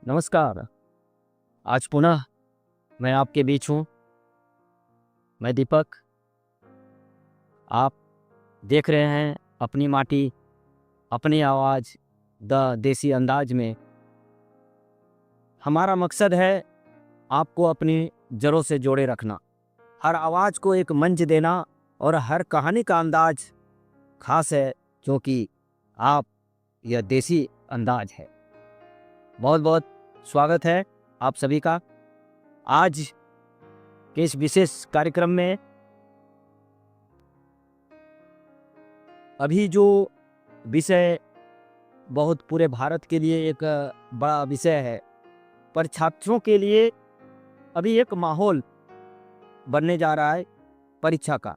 नमस्कार। आज पुनः मैं आपके बीच हूँ। मैं दीपक। आप देख रहे हैं अपनी माटी, अपनी आवाज़, द देसी अंदाज में। हमारा मकसद है आपको अपनी जड़ों से जोड़े रखना, हर आवाज़ को एक मंच देना और हर कहानी का अंदाज खास है क्योंकि आप यह देसी अंदाज है। बहुत बहुत स्वागत है आप सभी का आज के इस विशेष कार्यक्रम में। अभी जो विषय बहुत पूरे भारत के लिए एक बड़ा विषय है, पर छात्रों के लिए अभी एक माहौल बनने जा रहा है परीक्षा का।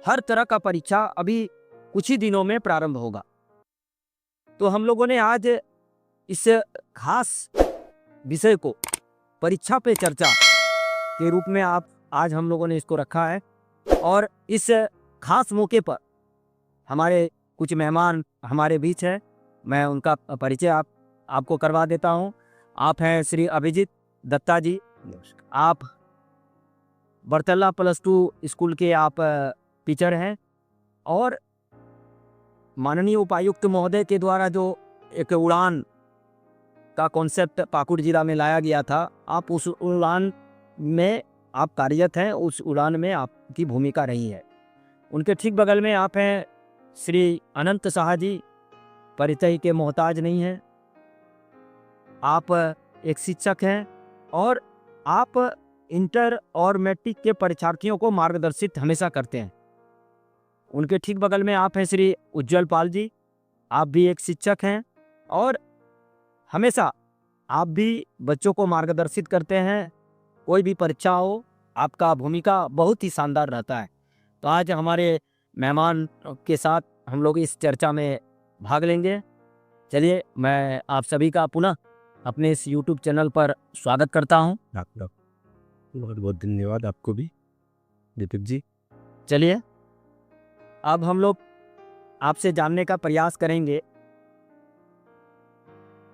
हर तरह का परीक्षा अभी कुछ ही दिनों में प्रारंभ होगा। तो हम लोगों ने आज इस खास विषय को परीक्षा पे चर्चा के रूप में आज हम लोगों ने इसको रखा है। और इस खास मौके पर हमारे कुछ मेहमान हमारे बीच हैं। मैं उनका परिचय आपको करवा देता हूं। आप हैं श्री अभिजीत दत्ता जी। आप बरतल्ला +2 स्कूल के आप टीचर हैं और माननीय उपायुक्त महोदय के द्वारा जो एक उड़ान का कॉन्सेप्ट पाकुड़ जिला में लाया गया था, आप उस उड़ान में आप कार्यरत हैं, उस उड़ान में आपकी भूमिका रही है। उनके ठीक बगल में आप हैं श्री अनंत साहा जी। परिचय के मोहताज नहीं हैं। आप एक शिक्षक हैं और आप इंटर और मैट्रिक के परीक्षार्थियों को मार्गदर्शित हमेशा करते हैं। उनके ठीक बगल में आप हैं श्री उज्जवल पाल जी। आप भी एक शिक्षक हैं और हमेशा आप भी बच्चों को मार्गदर्शित करते हैं। कोई भी परीक्षा हो, आपका भूमिका बहुत ही शानदार रहता है। तो आज हमारे मेहमान के साथ हम लोग इस चर्चा में भाग लेंगे। चलिए, मैं आप सभी का पुनः अपने इस YouTube चैनल पर स्वागत करता हूं। बहुत बहुत धन्यवाद आपको भी दीपक जी। चलिए, अब हम लोग आपसे जानने का प्रयास करेंगे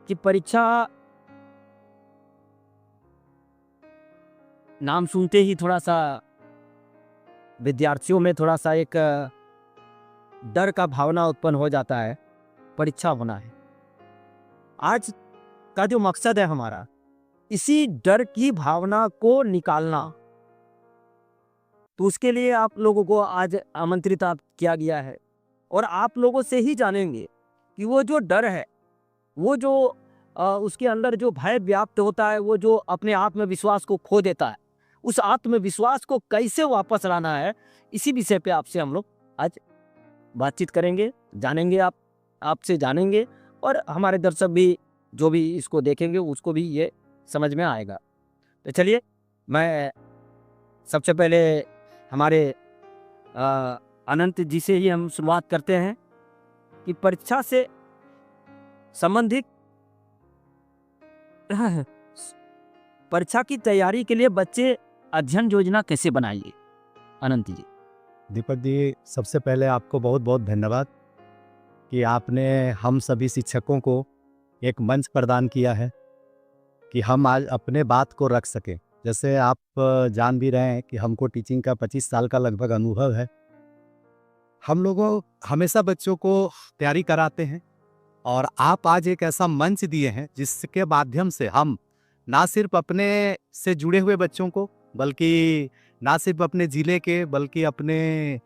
कि परीक्षा नाम सुनते ही थोड़ा सा विद्यार्थियों में थोड़ा सा एक डर का भावना उत्पन्न हो जाता है। परीक्षा होना है। आज का जो मकसद है हमारा, इसी डर की भावना को निकालना। तो उसके लिए आप लोगों को आज आमंत्रित किया गया है और आप लोगों से ही जानेंगे कि वो जो डर है, वो जो उसके अंदर जो भय व्याप्त होता है, वो जो अपने आत्मविश्वास को खो देता है, उस आत्मविश्वास को कैसे वापस लाना है, इसी विषय पे आपसे हम लोग आज बातचीत करेंगे, जानेंगे। आपसे जानेंगे और हमारे दर्शक भी जो भी इसको देखेंगे उसको भी ये समझ में आएगा। तो चलिए, मैं सबसे पहले हमारे अनंत जी से ही हम शुरुआत करते हैं कि परीक्षा से संबंधित परीक्षा की तैयारी के लिए बच्चे अध्ययन योजना कैसे बनाएंगे? अनंत जी। दीपक जी, सबसे पहले आपको बहुत बहुत धन्यवाद कि आपने हम सभी शिक्षकों को एक मंच प्रदान किया है कि हम आज अपने बात को रख सकें। जैसे आप जान भी रहे हैं कि हमको टीचिंग का 25 साल का लगभग अनुभव है। हम लोगों हमेशा बच्चों को तैयारी कराते हैं और आप आज एक ऐसा मंच दिए हैं जिसके माध्यम से हम ना सिर्फ अपने से जुड़े हुए बच्चों को, बल्कि ना सिर्फ अपने ज़िले के, बल्कि अपने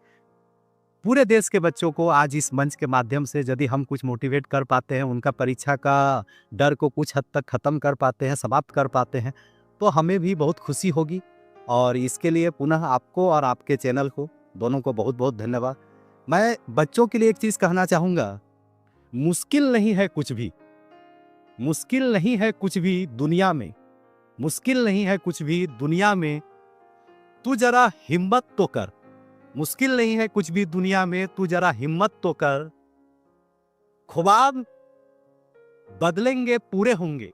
पूरे देश के बच्चों को आज इस मंच के माध्यम से यदि हम कुछ मोटिवेट कर पाते हैं, उनका परीक्षा का डर को कुछ हद तक ख़त्म कर पाते हैं, समाप्त कर पाते हैं, तो हमें भी बहुत खुशी होगी। और इसके लिए पुनः आपको और आपके चैनल को, दोनों को बहुत बहुत धन्यवाद। मैं बच्चों के लिए एक चीज़ कहना चाहूँगा, मुश्किल नहीं है कुछ भी, मुश्किल नहीं है कुछ भी दुनिया में, मुश्किल नहीं है कुछ भी दुनिया में, तू जरा हिम्मत तो कर। मुश्किल नहीं है कुछ भी दुनिया में, तू जरा हिम्मत तो कर। ख्वाब बदलेंगे, पूरे होंगे,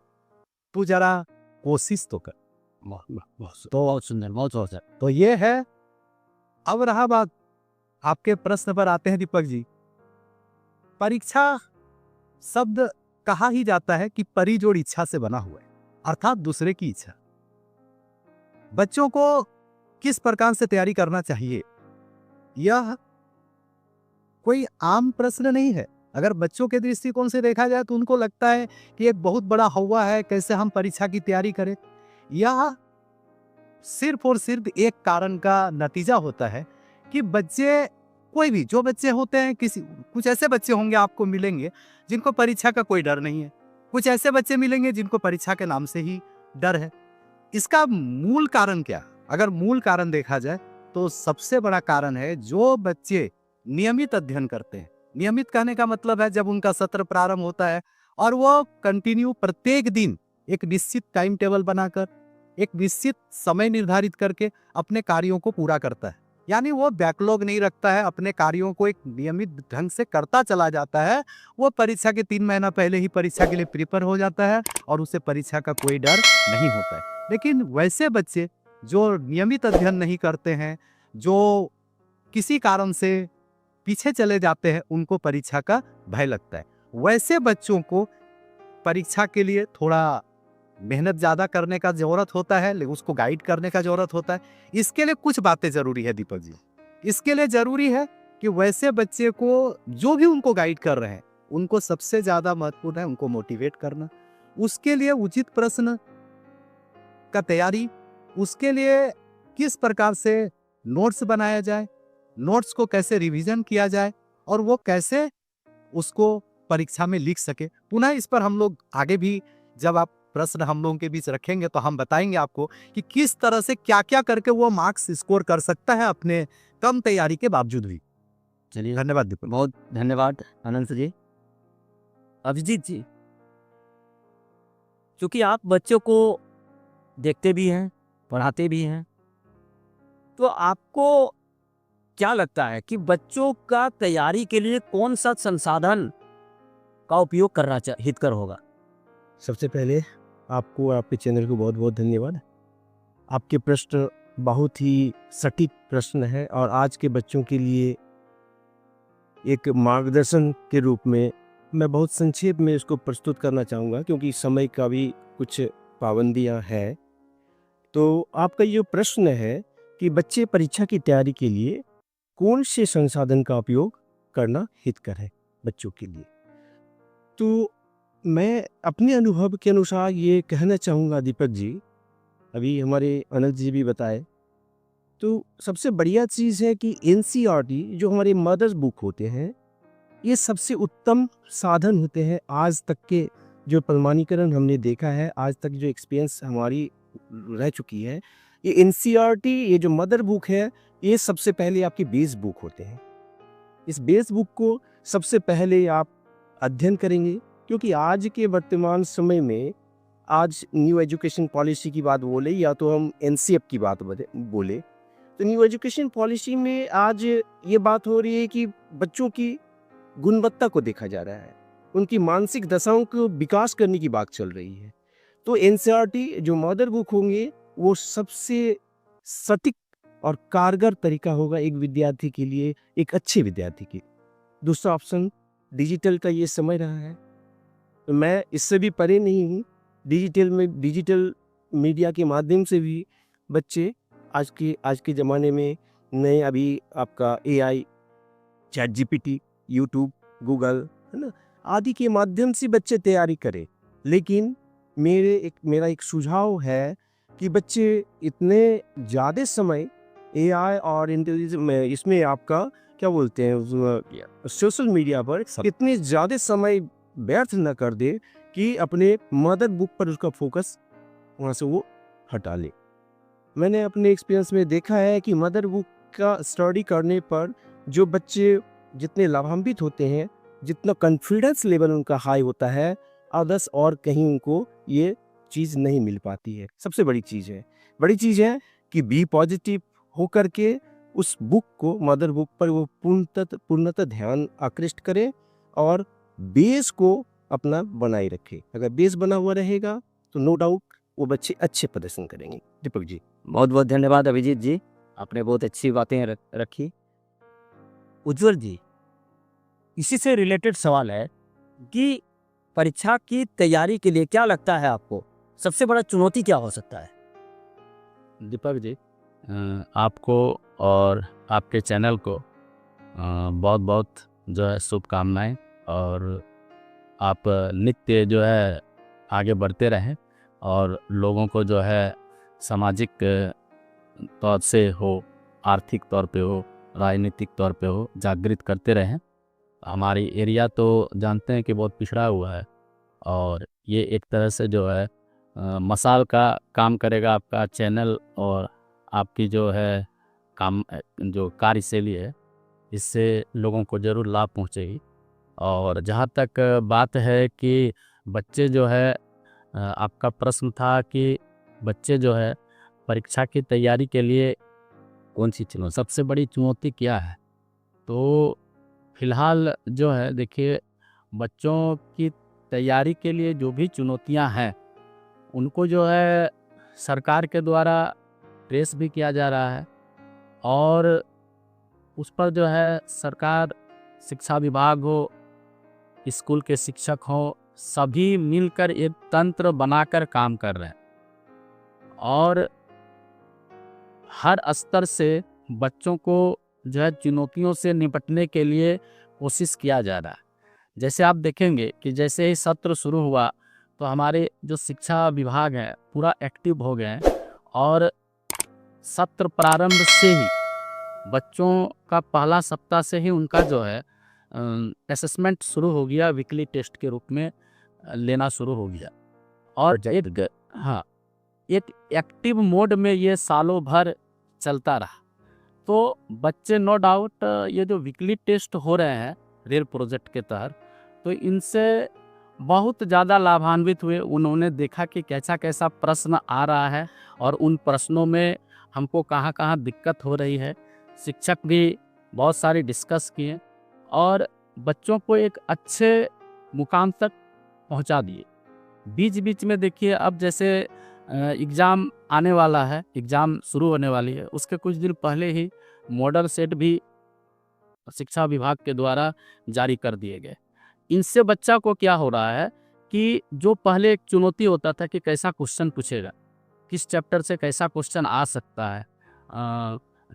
तू जरा कोशिश तो कर। बहुत सुंदर, बहुत सुंदर। तो ये है। अब रहा बात आपके प्रश्न पर आते हैं दीपक जी। परीक्षा शब्द कहा ही जाता है कि परी जोड़ इच्छा से बना हुआ है, अर्थात दूसरे की इच्छा। बच्चों को किस प्रकार से तैयारी करना चाहिए, यह कोई आम प्रश्न नहीं है। अगर बच्चों के दृष्टिकोण से देखा जाए तो उनको लगता है कि एक बहुत बड़ा हवा है, कैसे हम परीक्षा की तैयारी करें। यह सिर्फ और सिर्फ एक कारण का नतीजा होता है कि बच्चे, कोई भी जो बच्चे होते हैं, कुछ ऐसे बच्चे होंगे आपको मिलेंगे जिनको परीक्षा का कोई डर नहीं है, कुछ ऐसे बच्चे मिलेंगे जिनको परीक्षा के नाम से ही डर है। इसका मूल कारण क्या? अगर मूल कारण देखा जाए तो सबसे बड़ा कारण है जो बच्चे नियमित अध्ययन करते हैं। नियमित कहने का मतलब है जब उनका सत्र प्रारंभ होता है और वो कंटिन्यू प्रत्येक दिन एक निश्चित टाइम टेबल बनाकर, एक निश्चित समय निर्धारित करके अपने कार्यों को पूरा करता है। यानी वो बैकलॉग नहीं रखता है, अपने कार्यों को एक नियमित ढंग से करता चला जाता है। वो परीक्षा के 3 महीना पहले ही परीक्षा के लिए प्रिपेयर हो जाता है और उसे परीक्षा का कोई डर नहीं होता है। लेकिन वैसे बच्चे जो नियमित अध्ययन नहीं करते हैं, जो किसी कारण से पीछे चले जाते हैं, उनको परीक्षा का भय लगता है। वैसे बच्चों को परीक्षा के लिए थोड़ा मेहनत ज़्यादा करने का ज़रूरत होता है, लेकिन उसको गाइड करने का ज़रूरत होता है। इसके लिए कुछ बातें ज़रूरी है दीपक जी। इसके लिए ज़रूरी है कि वैसे बच्चे को, जो भी उनको गाइड कर रहे हैं, उनको सबसे ज़्यादा महत्वपूर्ण है उनको मोटिवेट करना। उसके लिए उचित प्रश्न का तैयारी, उसके लिए किस प्रकार से नोट्स बनाया जाए, नोट्स को कैसे रिवीजन किया जाए और वो कैसे उसको परीक्षा में लिख सके। पुनः इस पर हम लोग आगे भी, जब आप प्रश्न हम लोगों के बीच रखेंगे तो हम बताएंगे आपको कि किस तरह से क्या क्या करके वो मार्क्स स्कोर कर सकता है अपने कम तैयारी के बावजूद भी। चलिए, धन्यवाद दीपक। बहुत धन्यवाद अनंत जी। अभिजीत जी, क्योंकि आप बच्चों को देखते भी हैं, पढ़ाते भी हैं, तो आपको क्या लगता है कि बच्चों का तैयारी के लिए कौन सा संसाधन का उपयोग करना हितकर होगा? सबसे पहले आपको, आपके चैनल को बहुत बहुत धन्यवाद। आपके प्रश्न बहुत ही सटीक प्रश्न है और आज के बच्चों के लिए एक मार्गदर्शन के रूप में मैं बहुत संक्षेप में इसको प्रस्तुत करना चाहूँगा, क्योंकि समय का भी कुछ पाबंदियाँ हैं। तो आपका ये प्रश्न है कि बच्चे परीक्षा की तैयारी के लिए कौन से संसाधन का उपयोग करना हितकर है बच्चों के लिए। तो मैं अपने अनुभव के अनुसार ये कहना चाहूँगा दीपक जी, अभी हमारे अनंत जी भी बताए, तो सबसे बढ़िया चीज़ है कि एनसीईआरटी जो हमारे मदर्स बुक होते हैं, ये सबसे उत्तम साधन होते हैं। आज तक के जो प्रमाणीकरण हमने देखा है, आज तक जो एक्सपीरियंस हमारी रह चुकी है, ये एनसीईआरटी, ये जो मदर बुक है, ये सबसे पहले आपकी बेस बुक होते हैं। इस बेस बुक को सबसे पहले आप अध्ययन करेंगे, क्योंकि आज के वर्तमान समय में, आज न्यू एजुकेशन पॉलिसी की बात बोले या तो हम एनसीएफ की बात बोले, तो न्यू एजुकेशन पॉलिसी में आज ये बात हो रही है कि बच्चों की गुणवत्ता को देखा जा रहा है, उनकी मानसिक दशाओं को विकास करने की बात चल रही है। तो एनसीईआरटी जो मदर बुक होंगे, वो सबसे सटीक और कारगर तरीका होगा एक विद्यार्थी के लिए, एक अच्छे विद्यार्थी के। दूसरा ऑप्शन डिजिटल का ये समय रहा है, तो मैं इससे भी परे नहीं हूँ। डिजिटल मीडिया के माध्यम से भी बच्चे आज के ज़माने में नए, अभी आपका AI, chat GPT, YouTube, Google, है ना, आदि के माध्यम से बच्चे तैयारी करें। लेकिन मेरा एक सुझाव है कि बच्चे इतने ज़्यादा समय एआई और इंटेलिजेंस में, इसमें आपका क्या बोलते हैं, सोशल मीडिया पर इतने ज़्यादा समय व्यर्थ न कर दे कि अपने मदर बुक पर उसका फोकस वहाँ से वो हटा ले। मैंने अपने एक्सपीरियंस में देखा है कि मदर बुक का स्टडी करने पर जो बच्चे जितने लाभान्वित होते हैं, जितना कॉन्फिडेंस लेवल उनका हाई होता है, अदर्स और कहीं उनको ये चीज़ नहीं मिल पाती है। सबसे बड़ी चीज़ है कि बी पॉजिटिव होकर के उस बुक को, मदर बुक पर वो पूर्णतः ध्यान आकृष्ट करें और बेस को अपना बनाए रखें। अगर बेस बना हुआ रहेगा तो नो डाउट वो बच्चे अच्छे प्रदर्शन करेंगे। दीपक जी, बहुत बहुत धन्यवाद अभिजीत जी, आपने बहुत अच्छी बातें रखी। उज्जवल जी, इसी से रिलेटेड सवाल है कि परीक्षा की तैयारी के लिए क्या लगता है आपको सबसे बड़ा चुनौती क्या हो सकता है? दीपक जी, आपको और आपके चैनल को बहुत बहुत जो है शुभकामनाएं, और आप नित्य जो है आगे बढ़ते रहें और लोगों को जो है सामाजिक तौर से हो, आर्थिक तौर पे हो, राजनीतिक तौर पे हो, जागृत करते रहें। हमारी एरिया तो जानते हैं कि बहुत पिछड़ा हुआ है, और ये एक तरह से जो है मसाल का काम करेगा आपका चैनल, और आपकी जो है काम जो कार्यशैली है, इससे लोगों को ज़रूर लाभ पहुँचेगी। और जहाँ तक बात है कि बच्चे जो है, आपका प्रश्न था कि बच्चे जो है परीक्षा की तैयारी के लिए कौन सी चुनौती, सबसे बड़ी चुनौती क्या है? तो फिलहाल जो है देखिए, बच्चों की तैयारी के लिए जो भी चुनौतियां हैं, उनको जो है सरकार के द्वारा ट्रेस भी किया जा रहा है, और उस पर जो है सरकार, शिक्षा विभाग हो, स्कूल के शिक्षक हो, सभी मिलकर एक तंत्र बनाकर काम कर रहे हैं, और हर स्तर से बच्चों को जो है चुनौतियों से निपटने के लिए कोशिश किया जा रहा है। जैसे आप देखेंगे कि जैसे ही सत्र शुरू हुआ तो हमारे जो शिक्षा विभाग है पूरा एक्टिव हो गए हैं, और सत्र प्रारंभ से ही बच्चों का पहला सप्ताह से ही उनका जो है असेसमेंट शुरू हो गया, वीकली टेस्ट के रूप में लेना शुरू हो गया, और एक एक्टिव मोड में ये सालों भर चलता रहा। तो बच्चे नो डाउट ये जो वीकली टेस्ट हो रहे हैं रेल प्रोजेक्ट के तहत, तो इनसे बहुत ज़्यादा लाभान्वित हुए। उन्होंने देखा कि कैसा कैसा प्रश्न आ रहा है, और उन प्रश्नों में हमको कहाँ कहाँ दिक्कत हो रही है। शिक्षक भी बहुत सारी डिस्कस किए, और बच्चों को एक अच्छे मुकाम तक पहुंचा दिए। बीच बीच में देखिए, अब जैसे एग्ज़ाम आने वाला है, एग्ज़ाम शुरू होने वाली है, उसके कुछ दिन पहले ही मॉडल सेट भी शिक्षा विभाग के द्वारा जारी कर दिए गए। इनसे बच्चा को क्या हो रहा है कि जो पहले एक चुनौती होता था कि कैसा क्वेश्चन पूछेगा, किस चैप्टर से कैसा क्वेश्चन आ सकता है,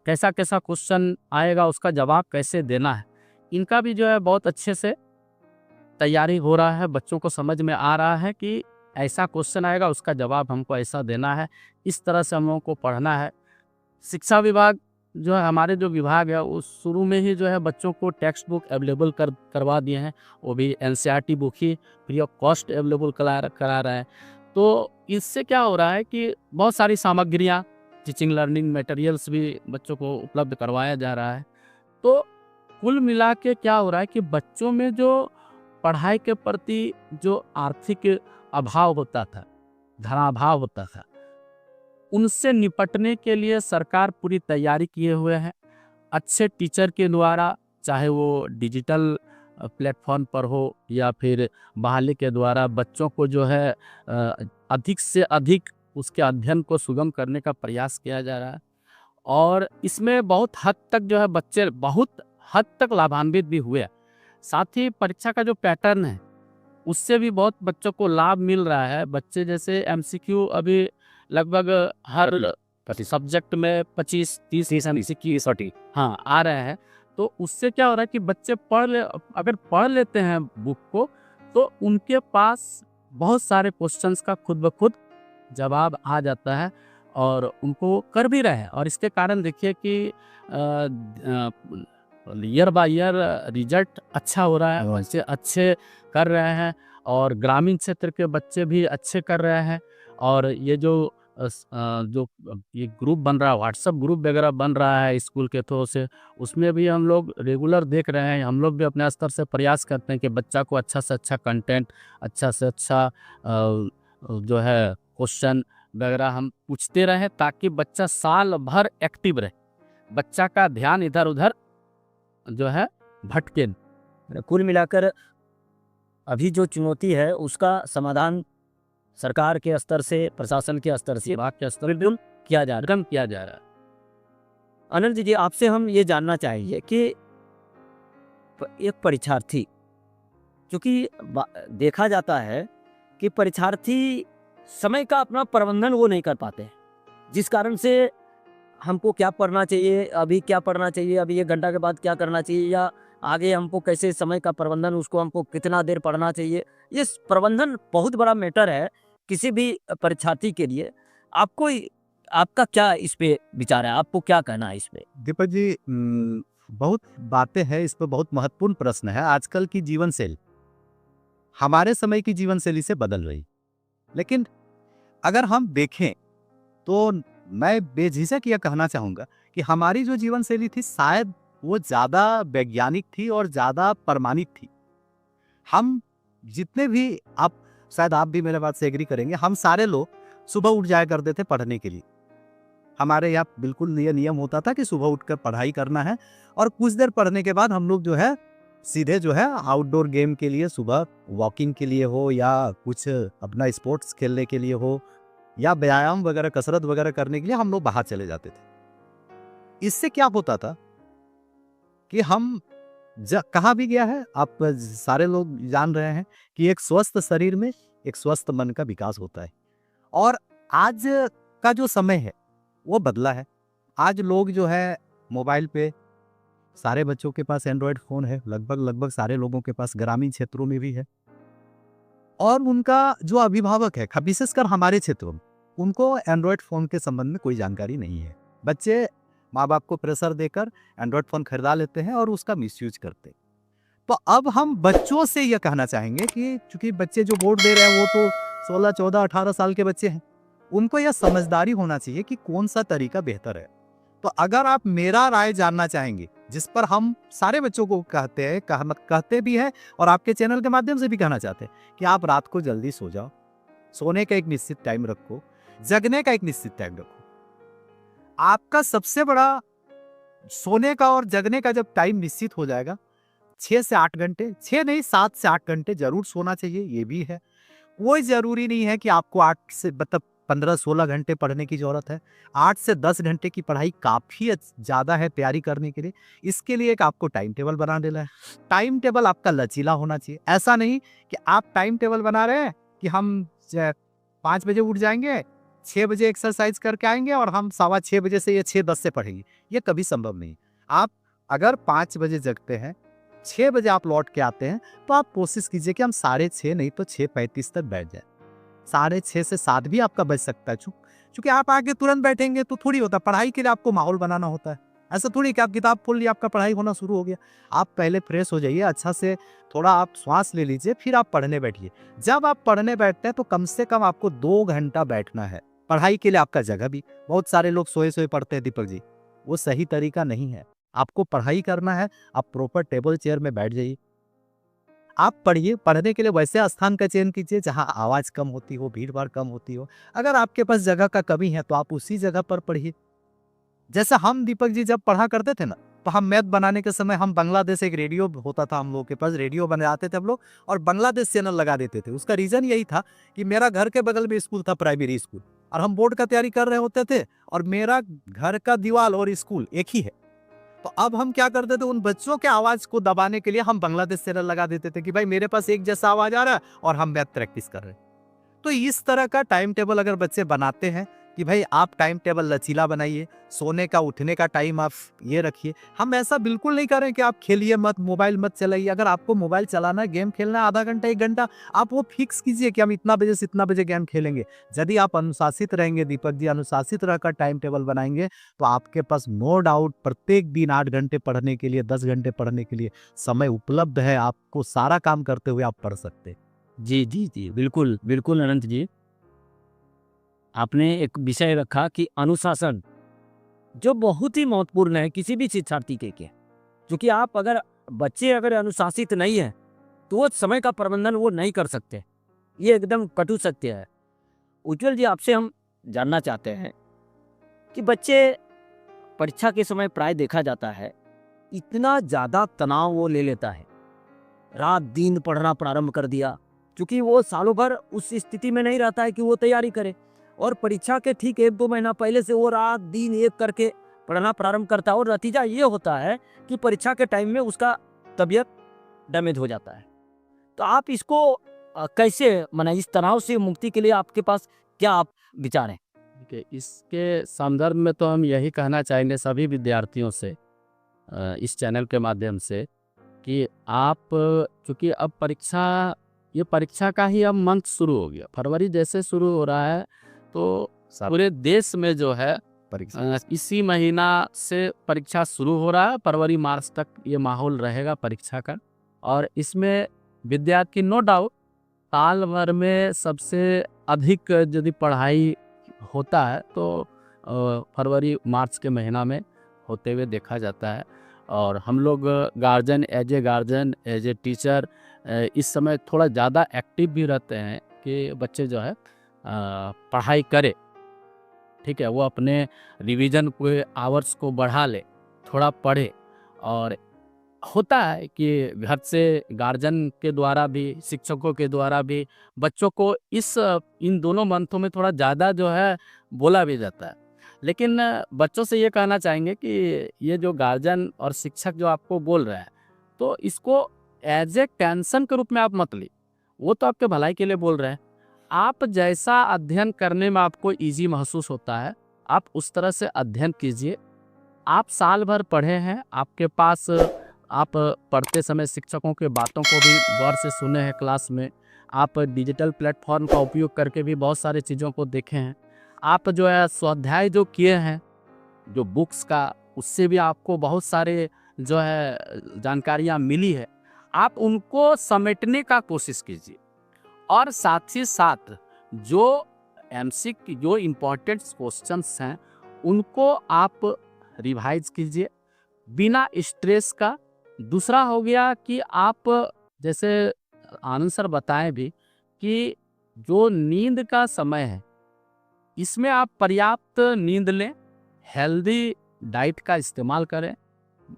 कैसा कैसा क्वेश्चन आएगा, उसका जवाब कैसे देना है, इनका भी जो है बहुत अच्छे से तैयारी हो रहा है। बच्चों को समझ में आ रहा है कि ऐसा क्वेश्चन आएगा, उसका जवाब हमको ऐसा देना है, इस तरह से हम लोगों को पढ़ना है। शिक्षा विभाग जो है, हमारे जो विभाग है, उस शुरू में ही जो है बच्चों को टेक्स्ट बुक अवेलेबल करवा दिए हैं, वो भी NCERT book he free of cost available करा रहे हैं। तो इससे क्या हो रहा है कि बहुत सारी सामग्रियाँ, टीचिंग लर्निंग मटेरियल्स भी बच्चों को उपलब्ध करवाया जा रहा है। तो कुल मिला के क्या हो रहा है कि बच्चों में जो पढ़ाई के प्रति जो आर्थिक अभाव होता था, धनाभाव होता था, उनसे निपटने के लिए सरकार पूरी तैयारी किए हुए है। अच्छे टीचर के द्वारा, चाहे वो डिजिटल प्लेटफॉर्म पर हो या फिर बहाली के द्वारा, बच्चों को जो है अधिक से अधिक उसके अध्ययन को सुगम करने का प्रयास किया जा रहा है, और इसमें बहुत हद तक जो है बच्चे बहुत हद तक लाभान्वित भी हुए। साथ ही परीक्षा का जो पैटर्न है, उससे भी बहुत बच्चों को लाभ मिल रहा है। बच्चे जैसे एमसीक्यू अभी लगभग हर सब्जेक्ट में 25-30 एमसीक्यू आ रहे हैं। तो उससे क्या हो रहा है कि बच्चे अगर पढ़ लेते हैं बुक को, तो उनके पास बहुत सारे क्वेश्चंस का खुद ब खुद जवाब आ जाता है, और उनको कर भी रहे हैं। और इसके कारण देखिए कि ईयर बाय ईयर रिजल्ट अच्छा हो रहा है, बच्चे अच्छे कर रहे हैं, और ग्रामीण क्षेत्र के बच्चे भी अच्छे कर रहे हैं। और ये जो ये ग्रुप बन रहा है, व्हाट्सएप ग्रुप वगैरह बन रहा है स्कूल के थ्रू से, उसमें भी हम लोग रेगुलर देख रहे हैं। हम लोग भी अपने स्तर से प्रयास करते हैं कि बच्चा को अच्छा से अच्छा कंटेंट, अच्छा से अच्छा जो है क्वेश्चन वगैरह हम पूछते रहें, ताकि बच्चा साल भर एक्टिव रहे, बच्चा का ध्यान इधर उधर जो है भटके। कुल मिलाकर अभी जो चुनौती है उसका समाधान सरकार के स्तर से, प्रशासन के स्तर से, विभाग के स्तर पर किया जा रहा है। अनंत जी, आपसे हम ये जानना चाहेंगे कि एक परीक्षार्थी क्योंकि देखा जाता है कि परीक्षार्थी समय का अपना प्रबंधन वो नहीं कर पाते हैं, जिस कारण से हमको क्या पढ़ना चाहिए, अभी क्या पढ़ना चाहिए, अभी 1 घंटा के बाद क्या करना चाहिए, या आगे हमको कैसे समय का प्रबंधन, उसको हमको कितना देर पढ़ना चाहिए। ये प्रबंधन बहुत बड़ा मैटर है किसी भी परीक्षार्थी के लिए। आपको आपका क्या इस पे विचार है, आपको क्या कहना है इस पे? दीपक जी, बहुत बातें हैं इस पर, बहुत महत्वपूर्ण प्रश्न है। आजकल की जीवन शैली हमारे समय की जीवन शैली से बदल रही, लेकिन अगर हम देखें तो मैं बेझिझक यह कहना चाहूँगा कि हमारी जो जीवन शैली थी शायद वो ज़्यादा वैज्ञानिक थी और ज़्यादा प्रमाणित थी। हम जितने भी, आप शायद आप भी मेरे बात से एग्री करेंगे, हम सारे लोग सुबह उठ जाया करते थे पढ़ने के लिए। हमारे यहाँ बिल्कुल ये नियम होता था कि सुबह उठकर पढ़ाई करना है, और कुछ देर पढ़ने के बाद हम लोग जो है सीधे जो है आउटडोर गेम के लिए, सुबह वॉकिंग के लिए हो या कुछ अपना स्पोर्ट्स खेलने के लिए हो या व्यायाम वगैरह कसरत वगैरह करने के लिए हम लोग बाहर चले जाते थे। इससे क्या होता था कि हम कहाँ भी गया है, आप सारे लोग जान रहे हैं कि एक स्वस्थ शरीर में एक स्वस्थ मन का विकास होता है। और आज का जो समय है वो बदला है। आज लोग जो है मोबाइल पे, सारे बच्चों के पास एंड्रॉयड फ़ोन है, लगभग सारे लोगों के पास, ग्रामीण क्षेत्रों में भी है। और उनका जो अभिभावक है, विशेषकर हमारे क्षेत्रों में, उनको एंड्रॉयड फ़ोन के संबंध में कोई जानकारी नहीं है। बच्चे माँ बाप को प्रेशर देकर एंड्रॉयड फ़ोन खरीदा लेते हैं और उसका मिसयूज करते हैं। तो अब हम बच्चों से यह कहना चाहेंगे कि चूंकि बच्चे जो वोट दे रहे हैं वो तो 16, 14, 18 साल के बच्चे हैं, उनको यह समझदारी होना चाहिए कि कौन सा तरीका बेहतर है। तो अगर आप मेरा राय जानना चाहेंगे, जिस पर हम सारे बच्चों को कहते भी हैं और आपके चैनल के माध्यम से भी कहना चाहते हैं कि आप रात को जल्दी सो जाओ, सोने का एक निश्चित टाइम रखो, जगने का एक निश्चित टाइम रखो। आपका सबसे बड़ा सोने का और जगने का जब टाइम निश्चित हो जाएगा, 6 से 8 घंटे, 6 नहीं 7 से 8 घंटे जरूर सोना चाहिए, ये भी है। कोई जरूरी नहीं है कि आपको 8 से 15-16 घंटे पढ़ने की जरूरत है। 8 से 10 घंटे की पढ़ाई काफी ज्यादा है तैयारी करने के लिए। इसके लिए एक आपको टाइम टेबल बना देना है। टाइम टेबल आपका लचीला होना चाहिए। ऐसा नहीं कि आप टाइम टेबल बना रहे हैं कि हम 5 बजे उठ जाएंगे, 6 बजे एक्सरसाइज करके आएंगे और हम 6:15 बजे से या 6:10 से पढ़ेंगे। ये कभी संभव नहीं। आप अगर 5 बजे जगते हैं, 6 बजे आप लौट के आते हैं, तो आप कोशिश कीजिए कि हम 6:30 नहीं तो 6:35 तक बैठ जाए। 6:30 से 7 भी आपका बच सकता है। चूंकि आप आके तुरंत बैठेंगे तो थोड़ी होता। पढ़ाई के लिए आपको माहौल बनाना होता है। ऐसा थोड़ी कि आप किताब खोल लिया, आपका पढ़ाई होना शुरू हो गया। आप पहले फ्रेश हो जाइए, अच्छा से थोड़ा आप श्वास ले लीजिए, फिर आप पढ़ने बैठिए। जब आप पढ़ने बैठते हैं तो कम से कम आपको 2 घंटा बैठना है। पढ़ाई के लिए आपका जगह भी, बहुत सारे लोग सोए पढ़ते हैं दीपक जी, वो सही तरीका नहीं है। आपको पढ़ाई करना है, आप प्रॉपर टेबल चेयर में बैठ जाइए, आप पढ़िए। पढ़ने के लिए वैसे स्थान का चयन कीजिए जहां आवाज कम होती हो, भीड़ भाड़ कम होती हो। अगर आपके पास जगह का कमी है तो आप उसी जगह पर पढ़िए। जैसे हम दीपक जी जब पढ़ा करते थे ना, तो हम मैथ बनाने के समय हम बांग्लादेश, एक रेडियो होता था हम लोगों के पास, रेडियो बनाते थे हम लोग और बांग्लादेश चैनल लगा देते थे। उसका रीजन यही था कि मेरा घर के बगल में स्कूल था, प्राइमरी स्कूल, और हम बोर्ड का तैयारी कर रहे होते थे और मेरा घर का दीवार और स्कूल एक ही है। तो अब हम क्या करते थे, उन बच्चों के आवाज को दबाने के लिए हम बांग्लादेश चैनल लगा देते थे कि भाई मेरे पास एक जैसा आवाज आ रहा है और हम मैथ प्रैक्टिस कर रहे हैं। तो इस तरह का टाइम टेबल अगर बच्चे बनाते हैं कि भाई आप टाइम टेबल लचीला बनाइए, सोने का उठने का टाइम आप ये रखिए। हम ऐसा बिल्कुल नहीं करें कि आप खेलिए मत, मोबाइल मत चलाइए। अगर आपको मोबाइल चलाना है, गेम खेलना है आधा घंटा 1 घंटा, आप वो फिक्स कीजिए कि हम इतना बजे से इतना बजे गेम खेलेंगे। यदि आप अनुशासित रहेंगे दीपक जी, अनुशासित रहकर टाइम टेबल बनाएंगे, तो आपके पास नो डाउट प्रत्येक दिन 8 घंटे पढ़ने के लिए, 10 घंटे पढ़ने के लिए समय उपलब्ध है। आपको सारा काम करते हुए आप पढ़ सकते। जी जी जी, बिल्कुल बिल्कुल अनंत जी, आपने एक विषय रखा कि अनुशासन, जो बहुत ही महत्वपूर्ण है किसी भी शिक्षार्थी के लिए। क्योंकि आप अगर बच्चे अगर अनुशासित नहीं है तो वो समय का प्रबंधन वो नहीं कर सकते। ये एकदम कटु सत्य है। उज्जवल जी, आपसे हम जानना चाहते हैं कि बच्चे परीक्षा के समय प्राय देखा जाता है इतना ज़्यादा तनाव वो ले लेता है, रात दिन पढ़ना प्रारंभ कर दिया, क्योंकि वो सालों भर उस स्थिति में नहीं रहता है कि वो तैयारी करे, और परीक्षा के ठीक 1-2 महीना पहले से वो रात दिन एक करके पढ़ना प्रारंभ करता है, और नतीजा ये होता है कि परीक्षा के टाइम में उसका तबीयत डैमेज हो जाता है। तो आप इसको कैसे माने इस तनाव से मुक्ति के लिए आपके पास क्या आप विचार हैं? देखिए, इसके संदर्भ में तो हम यही कहना चाहेंगे सभी विद्यार्थियों से इस चैनल के माध्यम से कि आप, चूँकि अब ये परीक्षा का ही अब मंथ शुरू हो गया। फरवरी जैसे शुरू हो रहा है तो पूरे देश में जो है इसी महीना से परीक्षा शुरू हो रहा है। फरवरी मार्च तक ये माहौल रहेगा परीक्षा का। और इसमें विद्यार्थी नो डाउट साल भर में सबसे अधिक यदि पढ़ाई होता है तो फरवरी मार्च के महीना में होते हुए देखा जाता है। और हम लोग गार्जियन एज ए टीचर इस समय थोड़ा ज़्यादा एक्टिव भी रहते हैं कि बच्चे जो है पढ़ाई करे, ठीक है, वो अपने रिवीजन के आवर्स को बढ़ा ले, थोड़ा पढ़े। और होता है कि घर से गार्जियन के द्वारा भी, शिक्षकों के द्वारा भी बच्चों को इन दोनों मंथों में थोड़ा ज़्यादा जो है बोला भी जाता है। लेकिन बच्चों से ये कहना चाहेंगे कि ये जो गार्जियन और शिक्षक जो आपको बोल रहे हैं तो इसको एज ए टेंशन के रूप में आप मत ली। वो तो आपके भलाई के लिए बोल रहे हैं। आप जैसा अध्ययन करने में आपको ईजी महसूस होता है आप उस तरह से अध्ययन कीजिए। आप साल भर पढ़े हैं, आपके पास आप पढ़ते समय शिक्षकों के बातों को भी गौर से सुने हैं क्लास में। आप डिजिटल प्लेटफॉर्म का उपयोग करके भी बहुत सारी चीज़ों को देखे हैं। आप जो है स्वाध्याय जो किए हैं जो बुक्स का, उससे भी आपको बहुत सारे जो है जानकारियाँ मिली है। आप उनको समेटने का कोशिश कीजिए और साथ ही साथ जो एमसीक्यू जो इम्पोर्टेंट क्वेश्चंस हैं उनको आप रिवाइज कीजिए बिना स्ट्रेस का। दूसरा हो गया कि आप जैसे आनंद सर बताएं भी कि जो नींद का समय है इसमें आप पर्याप्त नींद लें, हेल्दी डाइट का इस्तेमाल करें,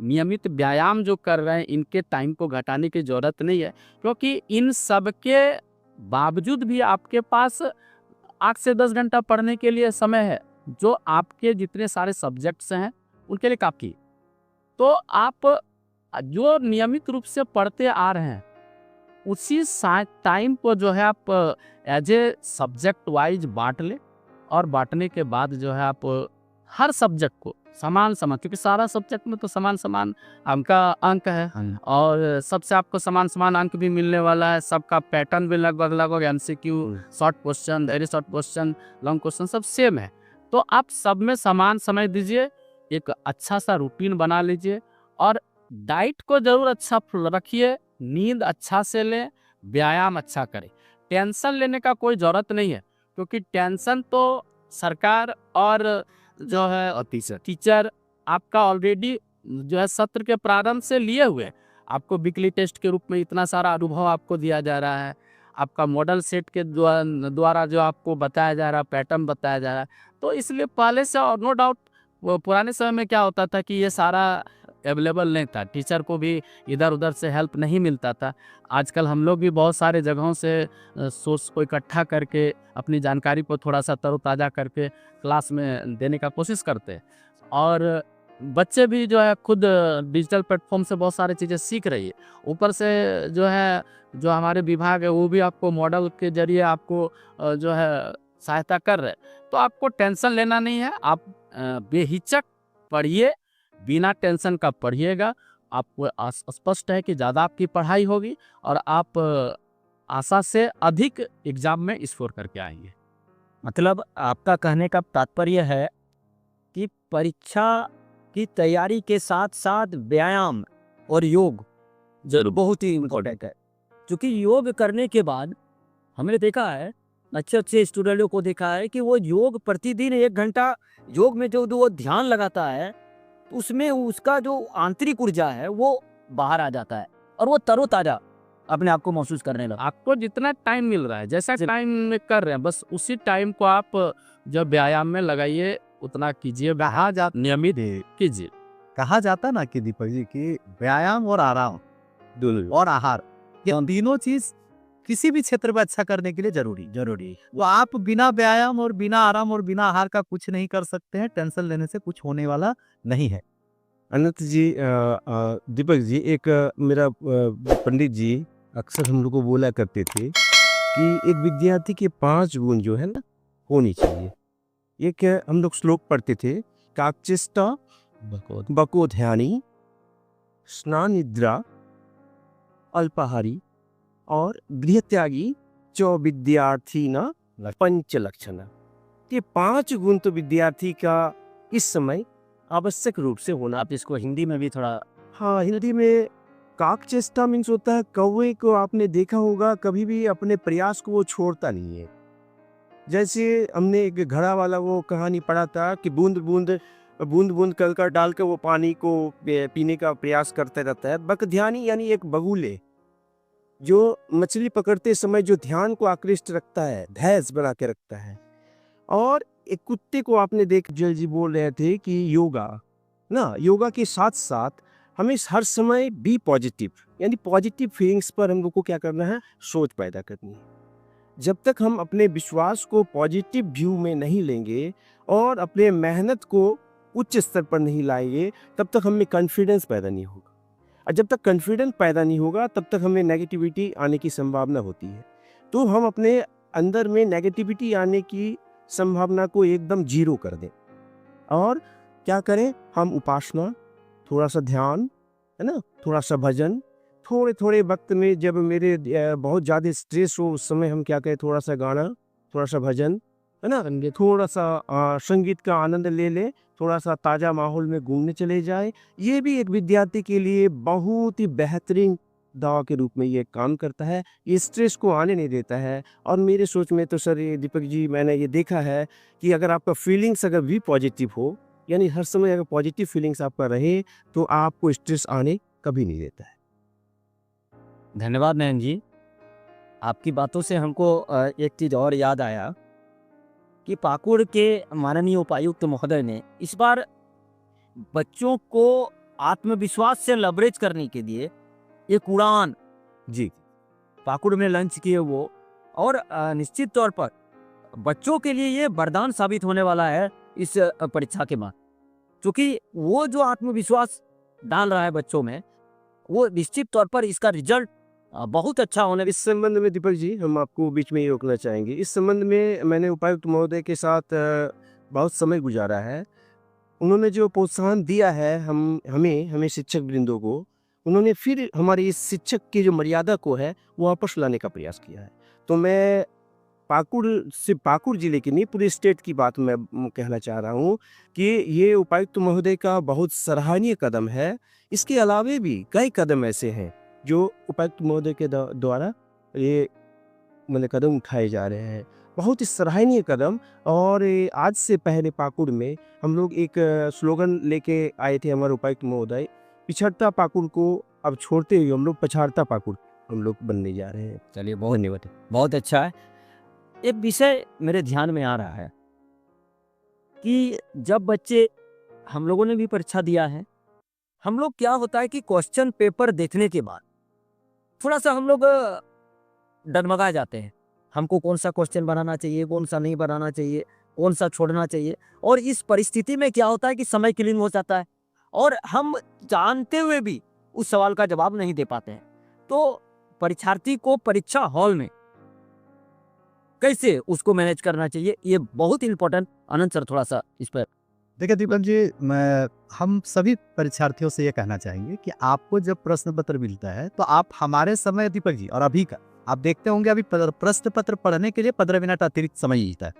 नियमित व्यायाम जो कर रहे हैं इनके टाइम को घटाने की ज़रूरत नहीं है, क्योंकि इन सब के बावजूद भी आपके पास 8 से 10 घंटा पढ़ने के लिए समय है जो आपके जितने सारे सब्जेक्ट्स हैं उनके लिए काफ़ी। तो आप जो नियमित रूप से पढ़ते आ रहे हैं उसी टाइम को जो है आप एज ए सब्जेक्ट वाइज बांट लें और बांटने के बाद जो है आप हर सब्जेक्ट को समान क्योंकि सारा सब्जेक्ट में तो समान अंक है और सबसे आपको समान अंक भी मिलने वाला है। सबका पैटर्न भी लगभग MCQ, short question, very short question, long question सब सेम है। तो आप सब में समान समय दीजिए, एक अच्छा सा रूटीन बना लीजिए और डाइट को जरूर अच्छा रखिए, नींद अच्छा से लें, व्यायाम अच्छा करें। टेंशन लेने का कोई ज़रूरत नहीं है, क्योंकि टेंशन तो सरकार और जो है टीचर आपका ऑलरेडी जो है सत्र के प्रारंभ से लिए हुए। आपको वीकली टेस्ट के रूप में इतना सारा अनुभव आपको दिया जा रहा है, आपका मॉडल सेट के द्वारा जो आपको बताया जा रहा है, पैटर्न बताया जा रहा है। तो इसलिए पहले से और नो डाउट वो पुराने समय में क्या होता था कि ये सारा अवेलेबल नहीं था, टीचर को भी इधर उधर से हेल्प नहीं मिलता था। आजकल हम लोग भी बहुत सारे जगहों से सोर्स को इकट्ठा करके अपनी जानकारी को थोड़ा सा तरोताज़ा करके क्लास में देने का कोशिश करते हैं और बच्चे भी जो है खुद डिजिटल प्लेटफॉर्म से बहुत सारी चीज़ें सीख रही है। ऊपर से जो है जो हमारे विभाग है वो भी आपको मॉडल के जरिए आपको जो है सहायता कर रहे हैं। तो आपको टेंशन लेना नहीं है, आप बेहिचक पढ़िए, बिना टेंशन का पढ़िएगा। आपको स्पष्ट है कि ज़्यादा आपकी पढ़ाई होगी और आप आशा से अधिक एग्जाम में स्कोर करके आएंगे। मतलब आपका कहने का तात्पर्य है कि परीक्षा की तैयारी के साथ साथ व्यायाम और योग जरूर बहुत ही इम्पोर्टेंट है, क्योंकि योग करने के बाद हमने देखा है, अच्छे स्टूडेंटों को देखा है कि वो योग प्रतिदिन 1 घंटा योग में जो वो ध्यान लगाता है उसमें उसका जो आंतरिक ऊर्जा है वो बाहर आ जाता है और वो तरोताजा अपने आप को महसूस करने लगा। आपको जितना टाइम मिल रहा है, जैसा टाइम में कर रहे हैं, बस उसी टाइम को आप जब व्यायाम में लगाइए उतना कीजिए, नियमित कीजिए। कहा जाता ना कि दीपक जी कि व्यायाम और आराम और आहार ये तीनों चीज किसी भी क्षेत्र में अच्छा करने के लिए जरूरी। वो आप बिना व्यायाम और बिना आराम और बिना आहार का कुछ नहीं कर सकते हैं। टेंशन लेने से कुछ होने वाला नहीं है। अनंत जी, दीपक जी, एक मेरा पंडित जी अक्सर हम लोग को बोला करते थे कि एक विद्यार्थी के 5 गुण जो है ना होनी चाहिए। एक हम लोग श्लोक पढ़ते थे, काकचेष्टा बको ध्यानी स्नान निद्रा अल्पाहारी और गृहत्यागी चौ विद्यार्थी न पंच लक्षण। ये 5 गुण तो विद्यार्थी का इस समय आवश्यक रूप से होना। आप इसको हिंदी में भी थोड़ा हाँ, हिंदी में काकचेष्टा मीन्स होता है कौवे को आपने देखा होगा, कभी भी अपने प्रयास को वो छोड़ता नहीं है। जैसे हमने एक घड़ा वाला वो कहानी पढ़ा था कि बूंद बूंद कर डाल के वो पानी को पीने का प्रयास करता रहता है। बकध्यानी यानी एक बगुले जो मछली पकड़ते समय जो ध्यान को आकृष्ट रखता है, धैर्य बना के रखता है। और एक कुत्ते को आपने देख, जल जी बोल रहे थे कि योगा के साथ साथ हमें हर समय बी पॉजिटिव यानी पॉजिटिव फीलिंग्स पर हम लोग को क्या करना है, सोच पैदा करनी है। जब तक हम अपने विश्वास को पॉजिटिव व्यू में नहीं लेंगे और अपने मेहनत को उच्च स्तर पर नहीं लाएंगे, तब तक हमें कॉन्फिडेंस पैदा नहीं होगा। और जब तक कॉन्फिडेंस पैदा नहीं होगा, तब तक हमें नेगेटिविटी आने की संभावना होती है। तो हम अपने अंदर में नेगेटिविटी आने की संभावना को एकदम जीरो कर दें। और क्या करें, हम उपासना, थोड़ा सा ध्यान, है ना, थोड़ा सा भजन, थोड़े वक्त में जब मेरे बहुत ज़्यादा स्ट्रेस हो उस समय हम क्या करें, थोड़ा सा गाना, थोड़ा सा भजन, है ना, थोड़ा सा संगीत का आनंद ले लें, थोड़ा सा ताज़ा माहौल में घूमने चले जाएं। ये भी एक विद्यार्थी के लिए बहुत ही बेहतरीन दवा के रूप में ये काम करता है। ये स्ट्रेस को आने नहीं देता है। और मेरे सोच में तो सर ये दीपक जी, मैंने ये देखा है कि अगर आपका फीलिंग्स अगर भी पॉजिटिव हो, यानी हर समय अगर पॉजिटिव फीलिंग्स आपका रहे, तो आपको स्ट्रेस आने कभी नहीं देता है। धन्यवाद नयन जी। आपकी बातों से हमको एक चीज़ और याद आया कि पाकुड़ के माननीय उपायुक्त महोदय ने इस बार बच्चों को आत्मविश्वास से लवरेज करने के लिए एक उड़ान जी, पाकुड़ में लॉन्च किए वो। और निश्चित तौर पर बच्चों के लिए ये वरदान साबित होने वाला है इस परीक्षा के बाद, क्योंकि वो जो आत्मविश्वास डाल रहा है बच्चों में, वो निश्चित तौर पर इसका रिजल्ट बहुत अच्छा होने। इस संबंध में दीपक जी हम आपको बीच में ही रोकना चाहेंगे। इस संबंध में मैंने उपायुक्त महोदय के साथ बहुत समय गुजारा है। उन्होंने जो प्रोत्साहन दिया है हमें शिक्षक वृंदों को, उन्होंने फिर हमारी इस शिक्षक की जो मर्यादा को है वो वापस लाने का प्रयास किया है। तो मैं पाकुड़ जिले की नहीं, पूरे स्टेट की बात मैं कहना चाह रहा हूँ कि ये उपायुक्त महोदय का बहुत सराहनीय कदम है। इसके अलावे भी कई कदम ऐसे हैं जो उपायुक्त महोदय के द्वारा ये मतलब कदम उठाए जा रहे हैं, बहुत ही सराहनीय कदम। और आज से पहले पाकुड़ में हम लोग एक स्लोगन लेके आए थे, हमारे उपायुक्त महोदय, पिछड़ता पाकुड़ को अब छोड़ते हुए हम लोग पछाड़ता पाकुड़ हम लोग बनने जा रहे हैं। चलिए, बहुत धन्यवाद, बहुत अच्छा है। एक विषय मेरे ध्यान में आ रहा है कि जब बच्चे, हम लोगों ने भी परीक्षा दिया है, हम लोग क्या होता है कि क्वेश्चन पेपर देखने के बाद थोड़ा सा हम लोग डगमगा जाते हैं। हमको कौन सा क्वेश्चन बनाना चाहिए, कौन सा नहीं बनाना चाहिए, कौन सा छोड़ना चाहिए। और इस परिस्थिति में क्या होता है कि समय किलिंग हो जाता है और हम जानते हुए भी उस सवाल का जवाब नहीं दे पाते हैं। तो परीक्षार्थी को परीक्षा हॉल में कैसे उसको मैनेज करना चाहिए, ये बहुत इंपॉर्टेंट। आनंद सर थोड़ा सा इस पर। देखिए दीपक जी, हम सभी परीक्षार्थियों से ये कहना चाहेंगे कि आपको जब प्रश्न पत्र मिलता है तो आप हमारे समय, दीपक जी, और अभी का आप देखते होंगे, अभी प्रश्न पत्र पढ़ने के लिए 15 मिनट अतिरिक्त समय मिलता है।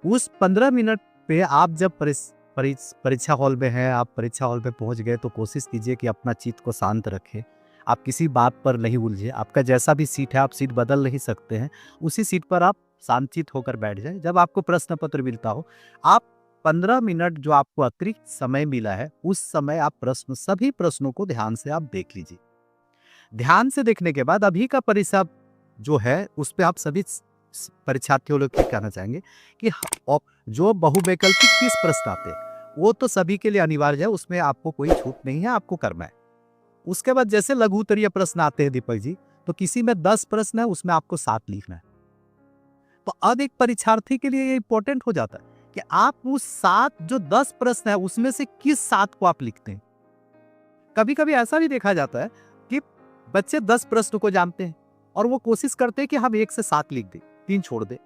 उस 15 मिनट पे आप जब परीक्षा हॉल में हैं, आप परीक्षा हॉल पे पहुंच गए, तो कोशिश कीजिए कि अपना चित्त को शांत रखें। आप किसी बात पर नहीं उलझे। आपका जैसा भी सीट है, आप सीट बदल नहीं सकते हैं, उसी सीट पर आप शांतचित्त होकर बैठ जाए। जब आपको प्रश्न पत्र मिलता हो, आप 15 मिनट जो आपको अतिरिक्त समय मिला है, उस समय आप सभी प्रश्नों को ध्यान से आप देख लीजिए। ध्यान से देखने के बाद अभी का परीक्षा जो है उस पर आप सभी परीक्षार्थियों लोग क्या कहना चाहेंगे कि जो बहुवैकल्पिक 30 प्रश्न आते हैं वो तो सभी के लिए अनिवार्य है, उसमें आपको कोई छूट नहीं है, आपको करना है। उसके बाद जैसे लघु उत्तरीय प्रश्न आते हैं दीपक जी, तो किसी में 10 प्रश्न है, उसमें आपको 7 लिखना है। तो अब एक परीक्षार्थी के लिए ये इंपॉर्टेंट हो जाता है कि आप उस 7 जो 10 प्रश्न है उसमें से किस 7 को आप लिखते हैं। कभी कभी ऐसा भी देखा जाता है कि बच्चे 10 प्रश्न को जानते हैं और वो कोशिश करते हैं कि हम 1 से 7 लिख दें, 3 छोड़ दें।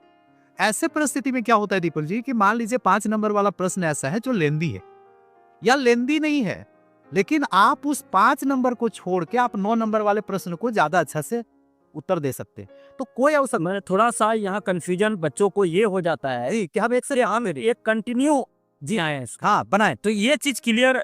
ऐसे परिस्थिति में क्या होता है दीपक जी कि मान लीजिए 5 नंबर वाला प्रश्न ऐसा है जो लेंदी है या लेंदी नहीं है, लेकिन आप उस 5 नंबर को छोड़ के आप 9 नंबर वाले प्रश्न को ज्यादा अच्छा से उत्तर दे सकते हैं। तो कोई अवसर मैं थोड़ा सा यहाँ कंफ्यूजन बच्चों को ये हो जाता है कि हम एक से हाँ मेरे एक कंटिन्यू जी आए हैं, हाँ बनाए तो ये चीज क्लियर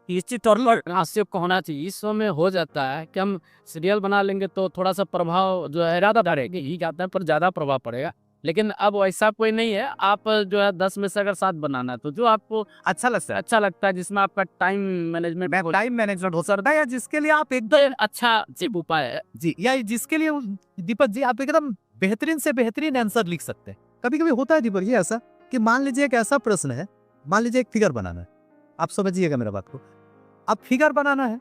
निश्चित तौर पर आक्षेप को होना चाहिए। इस समय हो जाता है कि हम सीरियल बना लेंगे तो थोड़ा सा प्रभाव जो है ज़्यादा डालेंगे, ही जाता है पर ज़्यादा प्रभाव पड़ेगा। लेकिन अब वैसा कोई नहीं है, आप जो है 10 में से अगर 7 बनाना है तो जो आपको अच्छा लगता है जिसमें आपका टाइम मैनेजमेंट हो सकता है या जिसके लिए आप एकदम अच्छा चिप उपाय है। जी या जिसके लिए दीपक जी आप एकदम बेहतरीन से बेहतरीन आंसर लिख सकते हैं। कभी कभी होता है दीपक जी ऐसा कि मान लीजिए एक ऐसा प्रश्न है, मान लीजिए एक फिगर बनाना है, आप समझिएगा मेरा बात को। अब फिगर बनाना है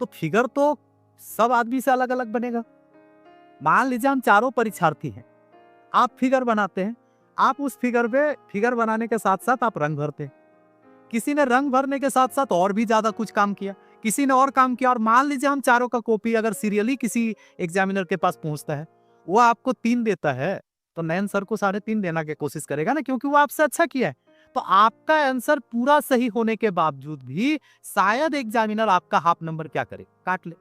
तो फिगर तो सब आदमी से अलग अलग बनेगा। मान लीजिए हम चारों परीक्षार्थी हैं, आप फिगर बनाते हैं, आप उस फिगर पे फिगर बनाने के साथ साथ आप रंग भरते हैं। किसी ने रंग भरने के साथ साथ और भी ज्यादा कुछ काम किया, किसी ने और काम किया, और मान लीजिए हम चारों का कॉपी अगर सीरियली किसी एग्जामिनर के पास पहुंचता है, वो आपको 3 देता है तो नयन सर को 3.5 देना की कोशिश करेगा ना, क्योंकि वो आपसे अच्छा किया है। तो आपका आंसर पूरा सही होने के बावजूद भी शायद एग्जामिनर आपका हाफ नंबर क्या करे, काट ले।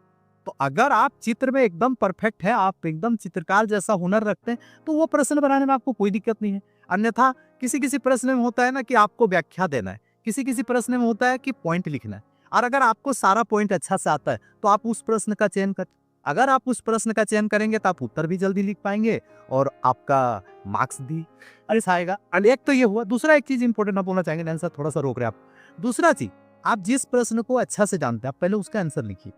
तो अगर आप चित्र में एकदम परफेक्ट है, आप एकदम चित्रकार जैसा हुनर रखते हैं, तो वो प्रश्न बनाने में आपको कोई दिक्कत नहीं है। अन्यथा किसी किसी प्रश्न में होता है ना कि आपको व्याख्या देना है, किसी किसी प्रश्न में होता है कि पॉइंट लिखना है, और अगर आपको सारा पॉइंट अच्छा से आता है तो आप उस प्रश्न का चयन कर, अगर आप उस प्रश्न का चयन करेंगे तो आप उत्तर भी जल्दी लिख पाएंगे और आपका मार्क्स भी अच्छा आएगा। और एक तो ये हुआ। दूसरा एक चीज इंपॉर्टेंट आप बोलना चाहेंगे, आंसर थोड़ा सा रोक रहे आप। दूसरा चीज, आप जिस प्रश्न को अच्छा से जानते हैं आप पहले उसका आंसर लिखिए।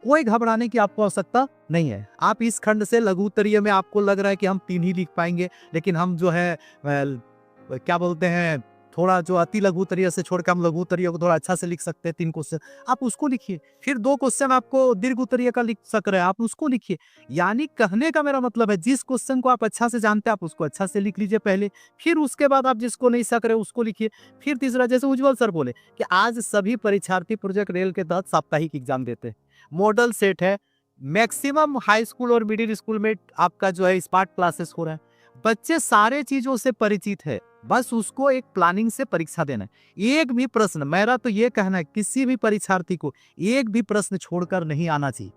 कोई घबराने की आपको आवश्यकता नहीं है। आप इस खंड से लघु उत्तरीय में आपको लग रहा है कि हम 3 ही लिख पाएंगे, लेकिन हम जो है क्या बोलते हैं, थोड़ा जो अति लघु उत्तरीय से छोड़कर हम लघु उत्तरीय को थोड़ा अच्छा से लिख सकते हैं। 3 क्वेश्चन आप उसको लिखिए, फिर 2 क्वेश्चन आपको दीर्घ उत्तरीय का लिख सक रहे हैं, आप उसको लिखिए। यानी कहने का मेरा मतलब है, जिस क्वेश्चन को आप अच्छा से जानते हैं आप उसको अच्छा से लिख लीजिए पहले, फिर उसके बाद आप जिसको नहीं सक रहे उसको लिखिए। फिर तीसरा, जैसे उज्जवल सर बोले कि आज सभी परीक्षार्थी प्रोजेक्ट रेल के तहत साप्ताहिक एग्जाम देते हैं, मॉडल सेट है, मैक्सिमम हाई स्कूल और मिडिल स्कूल में आपका जो है स्मार्ट क्लासेस हो रहा है, बच्चे सारे चीजों से परिचित है, बस उसको एक प्लानिंग से परीक्षा देना है। एक भी प्रश्न, मेरा तो ये कहना है, किसी भी परीक्षार्थी को एक भी प्रश्न छोड़कर नहीं आना चाहिए,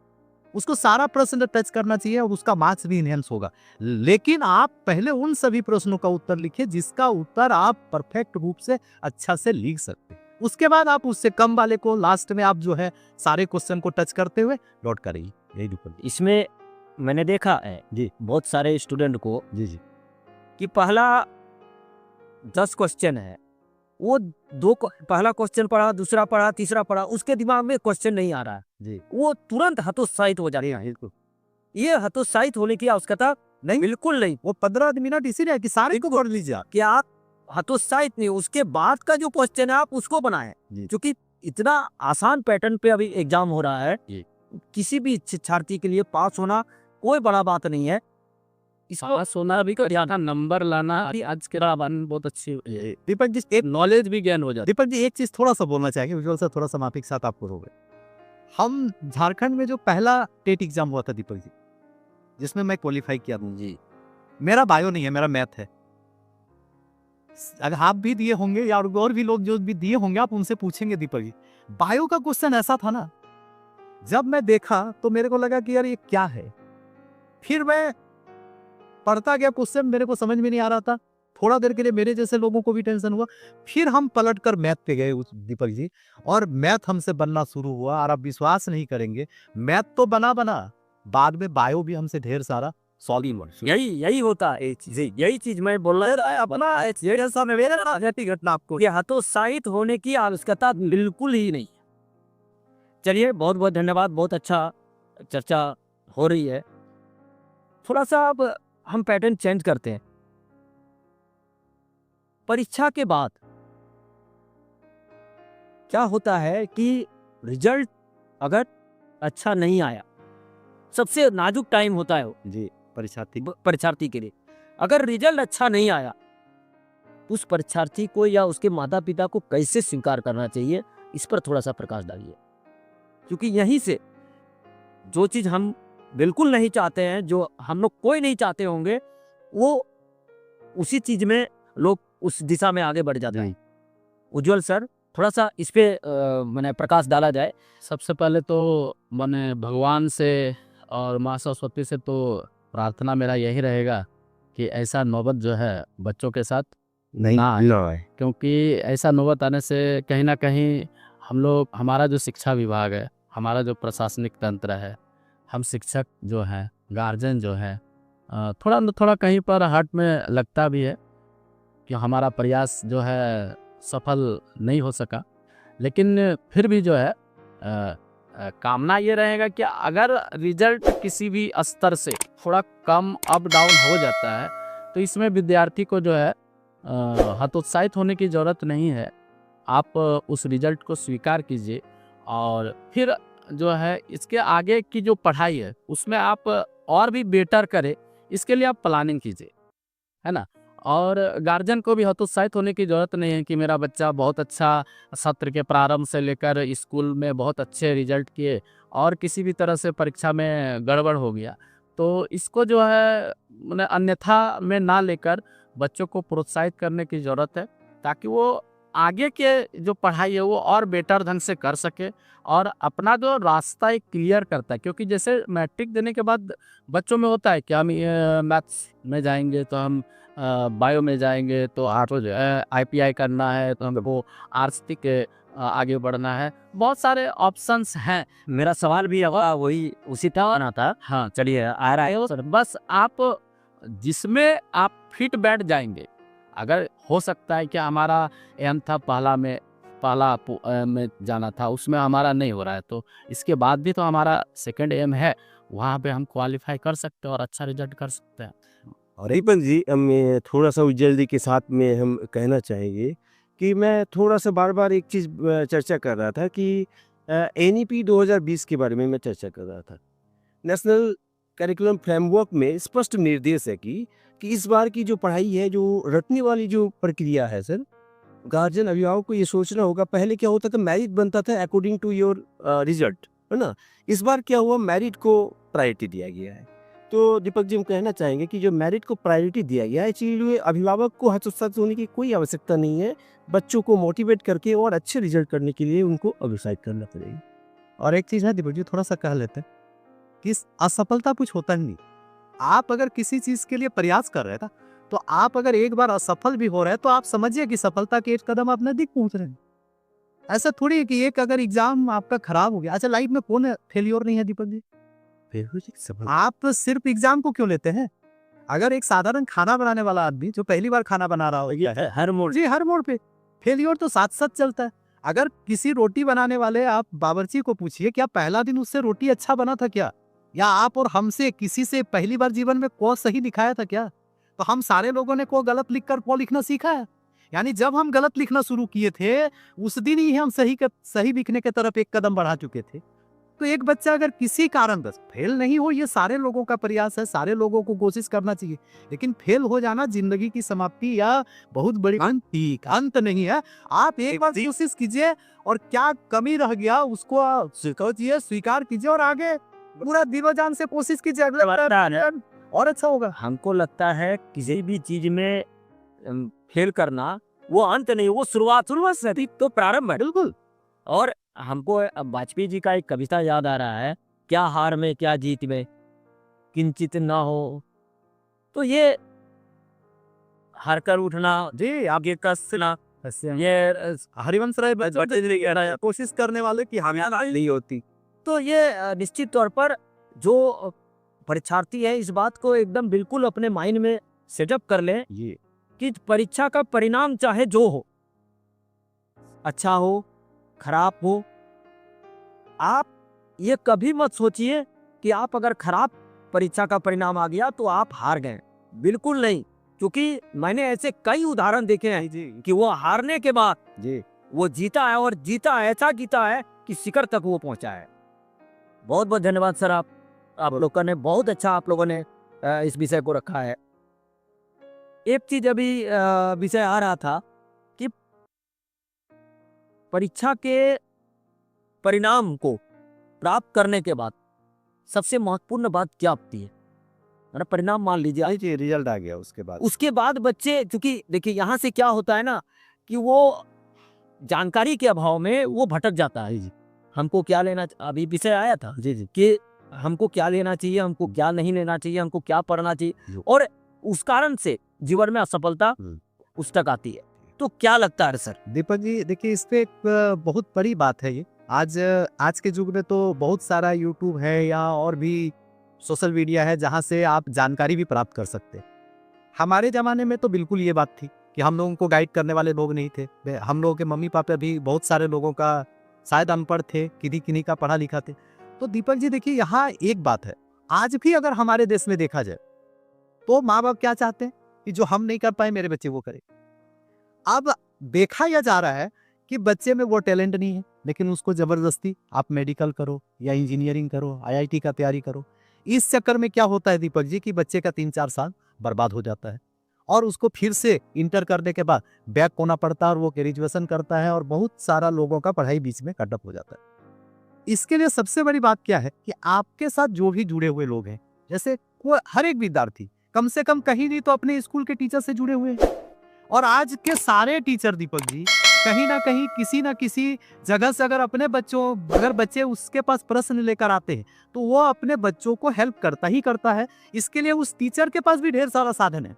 उसको सारा प्रश्न टच करना चाहिए और उसका मार्क्स भी इनहेंस होगा। लेकिन आप पहले उन सभी प्रश्नों का उत्तर लिखिए जिसका उत्तर आप परफेक्ट रूप से अच्छा से लिख सकते हैं। उसके बाद आप उससे कम वाले को लास्ट में आप जो है सारे क्वेश्चन को टच करते हुए लौट करिए। यही डिफरेंस इसमें मैंने देखा है जी बहुत सारे स्टूडेंट को जी जी कि पहला 10 क्वेश्चन है, वो पहला क्वेश्चन पढ़ा, दूसरा पढ़ा, तीसरा पढ़ा, उसके दिमाग में क्वेश्चन नहीं आ रहा है, जी वो तुरंत हतोत्साहित हो जाती है। बिल्कुल। ये हतोत्साहित होने की आवश्यकता नहीं, बिल्कुल नहीं। वो 15 मिनट इसीलिए कि सारे को पढ़ लीजिए आप। कि आप हतोत्साहित नहीं, उसके बाद का जो क्वेश्चन है आप उसको बनाएं, जी। क्योंकि इतना आसान पैटर्न पे अभी एग्जाम हो रहा है, जी। किसी भी शिक्षार्थी के लिए पास होना कोई बड़ा बात नहीं है। पास होना भी ज्यादा नंबर लाना आज के रावण बहुत अच्छी दीपक जी एक नॉलेज भी ज्ञान हो जाता दीपक जी एक चीज थोड़ा सा बोलना चाहेंगे, उज्जवल सर थोड़ा सा माफी के साथ आपको हो गए। हम झारखंड में जो पहला टेट एग्जाम हुआ था दीपक जी, जिसमें मैं क्वालिफाई किया था जी, मेरा बायो नहीं है, मेरा मैथ है। अगर आप भी दिए होंगे या और भी लोग जो भी दिए होंगे आप उनसे पूछेंगे दीपक जी, बायो का क्वेश्चन ऐसा था ना, जब मैं देखा तो मेरे को लगा कि यार ये क्या है। फिर मैं पढ़ता गया, क्वेश्चन मेरे को समझ में नहीं आ रहा था, थोड़ा देर के लिए मेरे जैसे लोगों को भी टेंशन हुआ। फिर हम पलट कर मैथ पे गए उस दीपक जी, और मैथ हमसे बनना शुरू हुआ। और आप विश्वास नहीं करेंगे, मैथ तो बना बाद में बायो भी हमसे ढेर सारा सॉल्व। यही होता है यही चीज मैं बोल रहा है अपना घटना आपको, ये हतोत्साहित होने की आवश्यकता बिल्कुल ही नहीं। चलिए बहुत बहुत धन्यवाद, बहुत अच्छा चर्चा हो रही है। थोड़ा सा अब हम पैटर्न चेंज करते हैं। परीक्षा के बाद क्या होता है कि रिजल्ट अगर अच्छा नहीं आया, सबसे नाजुक टाइम होता है वो जी परीक्षार्थी के लिए। अगर रिजल्ट अच्छा नहीं आया, उस परीक्षार्थी को या उसके माता पिता को कैसे स्वीकार करना चाहिए, इस पर थोड़ा सा प्रकाश डालिए, क्योंकि यहीं से जो चीज़ हम बिल्कुल नहीं चाहते हैं, जो हम लोग कोई नहीं चाहते होंगे, वो उसी चीज़ में लोग उस दिशा में आगे बढ़ जाते हैं। उज्ज्वल सर, थोड़ा-सा इस पे माने प्रकाश डाला जाए। सबसे पहले तो मैंने भगवान से और माँ सरस्वती से तो प्रार्थना मेरा यही रहेगा कि ऐसा नौबत जो है बच्चों के साथ नहीं ना आए। ना है। क्योंकि ऐसा नौबत आने से कहीं न कहीं हम लोग, हमारा जो शिक्षा विभाग है, हमारा जो प्रशासनिक तंत्र है, हम शिक्षक जो हैं, गार्जियन जो हैं, थोड़ा न थोड़ा कहीं पर हट में लगता भी है कि हमारा प्रयास जो है सफल नहीं हो सका। लेकिन फिर भी जो है कामना ये रहेगा कि अगर रिजल्ट किसी भी स्तर से थोड़ा कम अप डाउन हो जाता है, तो इसमें विद्यार्थी को जो है हतोत्साहित होने की ज़रूरत नहीं है। आप उस रिजल्ट को स्वीकार कीजिए और फिर जो है इसके आगे की जो पढ़ाई है उसमें आप और भी बेटर करें, इसके लिए आप प्लानिंग कीजिए, है ना? और गार्जियन को भी हतोत्साहित होने की ज़रूरत नहीं है कि मेरा बच्चा बहुत अच्छा सत्र के प्रारंभ से लेकर स्कूल में बहुत अच्छे रिजल्ट किए और किसी भी तरह से परीक्षा में गड़बड़ हो गया। तो इसको जो है माने अन्यथा में ना लेकर बच्चों को प्रोत्साहित करने की ज़रूरत है, ताकि वो आगे के जो पढ़ाई है वो और बेटर ढंग से कर सके और अपना जो रास्ता एक क्लियर करता है। क्योंकि जैसे मैट्रिक देने के बाद बच्चों में होता है कि हम मैथ्स में जाएंगे तो हम बायो में जाएंगे, तो आर्ट्स जो है आईपीआई करना है तो हमको आर्ट्स के आगे बढ़ना है। बहुत सारे ऑप्शंस हैं। मेरा सवाल भी वही उसी तरह आना था। हाँ, चलिए, आ रहा है। सर बस आप जिसमें आप फिट बैठ जाएंगे। अगर हो सकता है कि हमारा एम था में जाना था, उसमें हमारा नहीं हो रहा है, तो इसके बाद भी तो हमारा सेकंड एम है, वहाँ पे हम क्वालिफाई कर सकते हैं और अच्छा रिजल्ट कर सकते हैं। और रिपन जी, मैं थोड़ा-सा जल्दी के साथ में हम कहना चाहेंगे कि मैं थोड़ा-सा बार-बार एक चीज़ चर्चा कर रहा था कि एनईपी 2020 के बारे में मैं चर्चा कर रहा था। नेशनल करिकुलम फ्रेमवर्क में स्पष्ट निर्देश है कि इस बार की जो पढ़ाई है, जो रटने वाली जो प्रक्रिया है सर, गार्जियन अभिभावक को ये सोचना होगा। पहले क्या होता था, मेरिट बनता था अकॉर्डिंग टू योर रिजल्ट, है ना? इस बार क्या हुआ, मेरिट को प्रायोरिटी दिया गया है। तो दीपक जी, हम कहना चाहेंगे कि जो मेरिट को प्रायोरिटी दिया गया है, इसलिए अभिभावक को हतोत्साहित होने की कोई आवश्यकता नहीं है। बच्चों को मोटिवेट करके और अच्छे रिजल्ट करने के लिए उनको अग्रसर करना पड़ेगा। और एक चीज़ है दीपक जी, थोड़ा सा कह लेते हैं कि असफलता कुछ होता ही नहीं। आप अगर किसी चीज़ के लिए प्रयास कर रहे हैं ना, तो आप अगर एक बार असफल भी हो रहे हैं तो आप समझिए कि सफलता के एक कदम आप नजदीक पहुंच रहे हैं। ऐसा थोड़ी है कि एक अगर एग्जाम आपका खराब हो गया। अच्छा, लाइफ में कौन फेलियर नहीं है दीपक जी? आप सिर्फ एग्जाम को क्यों लेते हैं? अगर एक साधारण खाना बनाने वाला आदमी जो पहली बार खाना बना रहा हो, हर मोड़ जी हर मोड़ पे फेलियर तो साथ साथ चलता है। अगर किसी रोटी बनाने वाले आप बावर्ची को पूछिए, क्या पहला दिन उससे रोटी अच्छा बना था क्या? या आप और हमसे किसी से पहली बार जीवन में को सही दिखाया था क्या? तो हम सारे लोगों ने को गलत लिखकर को लिखना सीखा है। यानी जब हम गलत लिखना शुरू किए थे, उस दिन ही हम सही लिखने की तरफ एक कदम बढ़ा चुके थे। तो एक बच्चा अगर किसी कारणवश फेल नहीं हो, ये सारे लोगों का प्रयास है, सारे लोगों को कोशिश करना चाहिए। लेकिन फेल हो जाना जिंदगी की समाप्ति या बहुत बड़ी अंत नहीं है। आप एक बार कोशिश कीजिए और क्या कमी रह गया उसको स्वीकार कीजिए और आगे पूरा दिलो जान से कोशिश कीजिए। अगले बार और अच्छा होगा। हमको लगता है किसी भी चीज में फेल करना वो अंत नहीं, वो शुरुआत से तो प्रारंभ है। बिल्कुल। और हमको अब वाजपेयी जी का एक कविता याद आ रहा है, क्या हार में क्या जीत में किंचित ना हो। तो ये हार कर उठना, जी आगे कसना, ये हरिवंश राय बच्चन जी कह रहा है, कोशिश करने वाले की हामियां नहीं होती। तो ये निश्चित तौर पर जो परीक्षार्थी है इस बात को एकदम बिल्कुल अपने माइंड में सेटअप कर ले ये कि परीक्षा का परिणाम चाहे जो हो, अच्छा हो खराब हो, आप ये कभी मत सोचिए कि आप अगर खराब परीक्षा का परिणाम आ गया तो आप हार गए। बिल्कुल नहीं, क्योंकि मैंने ऐसे कई उदाहरण देखे हैं कि वो हारने के बाद जी वो जीता है और ऐसा जीता है कि शिखर तक वो पहुंचा है। बहुत बहुत धन्यवाद सर, आप लोगों ने बहुत अच्छा आप लोगों ने इस विषय को रखा है। एक चीज अभी विषय आ रहा था कि परीक्षा के परिणाम को प्राप्त करने के बाद सबसे महत्वपूर्ण बात क्या होती है? मेरा परिणाम मान लीजिए, जी जी, रिजल्ट आ गया उसके बाद। उसके बाद बच्चे, क्योंकि देखिए यहाँ से क्या होता है ना कि वो जानकारी के अभाव में वो भटक जाता है। जी हमको क्या लेना, अभी विषय आया था जी जी कि हमको क्या लेना चाहिए, हमको क्या नहीं लेना चाहिए, हमको क्या पढ़ना चाहिए, जी। और उस कारण से जीवन में असफलता उस तक आती है। तो क्या लगता है सर? दीपक जी, देखिए इस पे एक बहुत बड़ी बात है ये। आज के युग में तो बहुत सारा यूट्यूब है या और भी सोशल मीडिया है जहाँ से आप जानकारी भी प्राप्त कर सकते हैं। हमारे ज़माने में तो बिल्कुल ये बात थी कि हम लोगों को गाइड करने वाले लोग नहीं थे। हम लोगों के मम्मी पापा भी बहुत सारे लोगों का शायद अनपढ़ थे, किन्हीं किन्हीं का पढ़ा लिखा थे। तो दीपक जी देखिए, यहाँ एक बात है, आज भी अगर हमारे देश में देखा जाए तो माँ बाप क्या चाहते हैं कि जो हम नहीं कर पाए मेरे बच्चे वो करे। अब देखा यह जा रहा है कि बच्चे में वो टैलेंट नहीं है, लेकिन उसको जबरदस्ती आप मेडिकल करो या इंजीनियरिंग करो, आईआईटी का तैयारी करो। इस चक्कर में क्या होता है दीपक जी कि बच्चे का 3-4 साल बर्बाद हो जाता है और उसको फिर से इंटर करने के बाद बैक होना पड़ता है और वो ग्रेजुएशन करता है और बहुत सारा लोगों का पढ़ाई बीच में कट ऑफ हो जाता है। इसके लिए सबसे बड़ी बात क्या है कि आपके साथ जो भी जुड़े हुए लोग हैं, जैसे हर एक विद्यार्थी कम से कम कहीं नहीं तो अपने स्कूल के टीचर से जुड़े हुए हैं। और आज के सारे टीचर दीपक जी कहीं ना कहीं किसी ना किसी जगह से अगर बच्चे उसके पास प्रश्न लेकर आते हैं तो वो अपने बच्चों को हेल्प करता ही करता है। इसके लिए उस टीचर के पास भी ढेर सारा साधन है।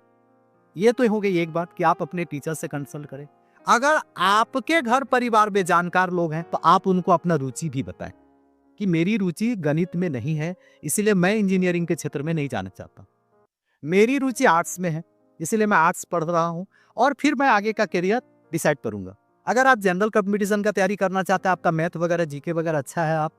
ये तो हो गई एक बात कि आप अपने टीचर से कंसल्ट करें। अगर आपके घर परिवार में जानकार लोग हैं तो आप उनको अपना रुचि भी बताएं कि मेरी रुचि गणित में नहीं है, इसीलिए मैं इंजीनियरिंग के क्षेत्र में नहीं जाना चाहता। मेरी रुचि आर्ट्स में है, इसीलिए मैं आर्ट्स पढ़ रहा हूँ और फिर मैं आगे का करियर डिसाइड करूंगा। अगर आप जनरल कंपटीशन का तैयारी करना चाहते हैं, आपका मैथ वगैरह जीके वगैरह अच्छा है, आप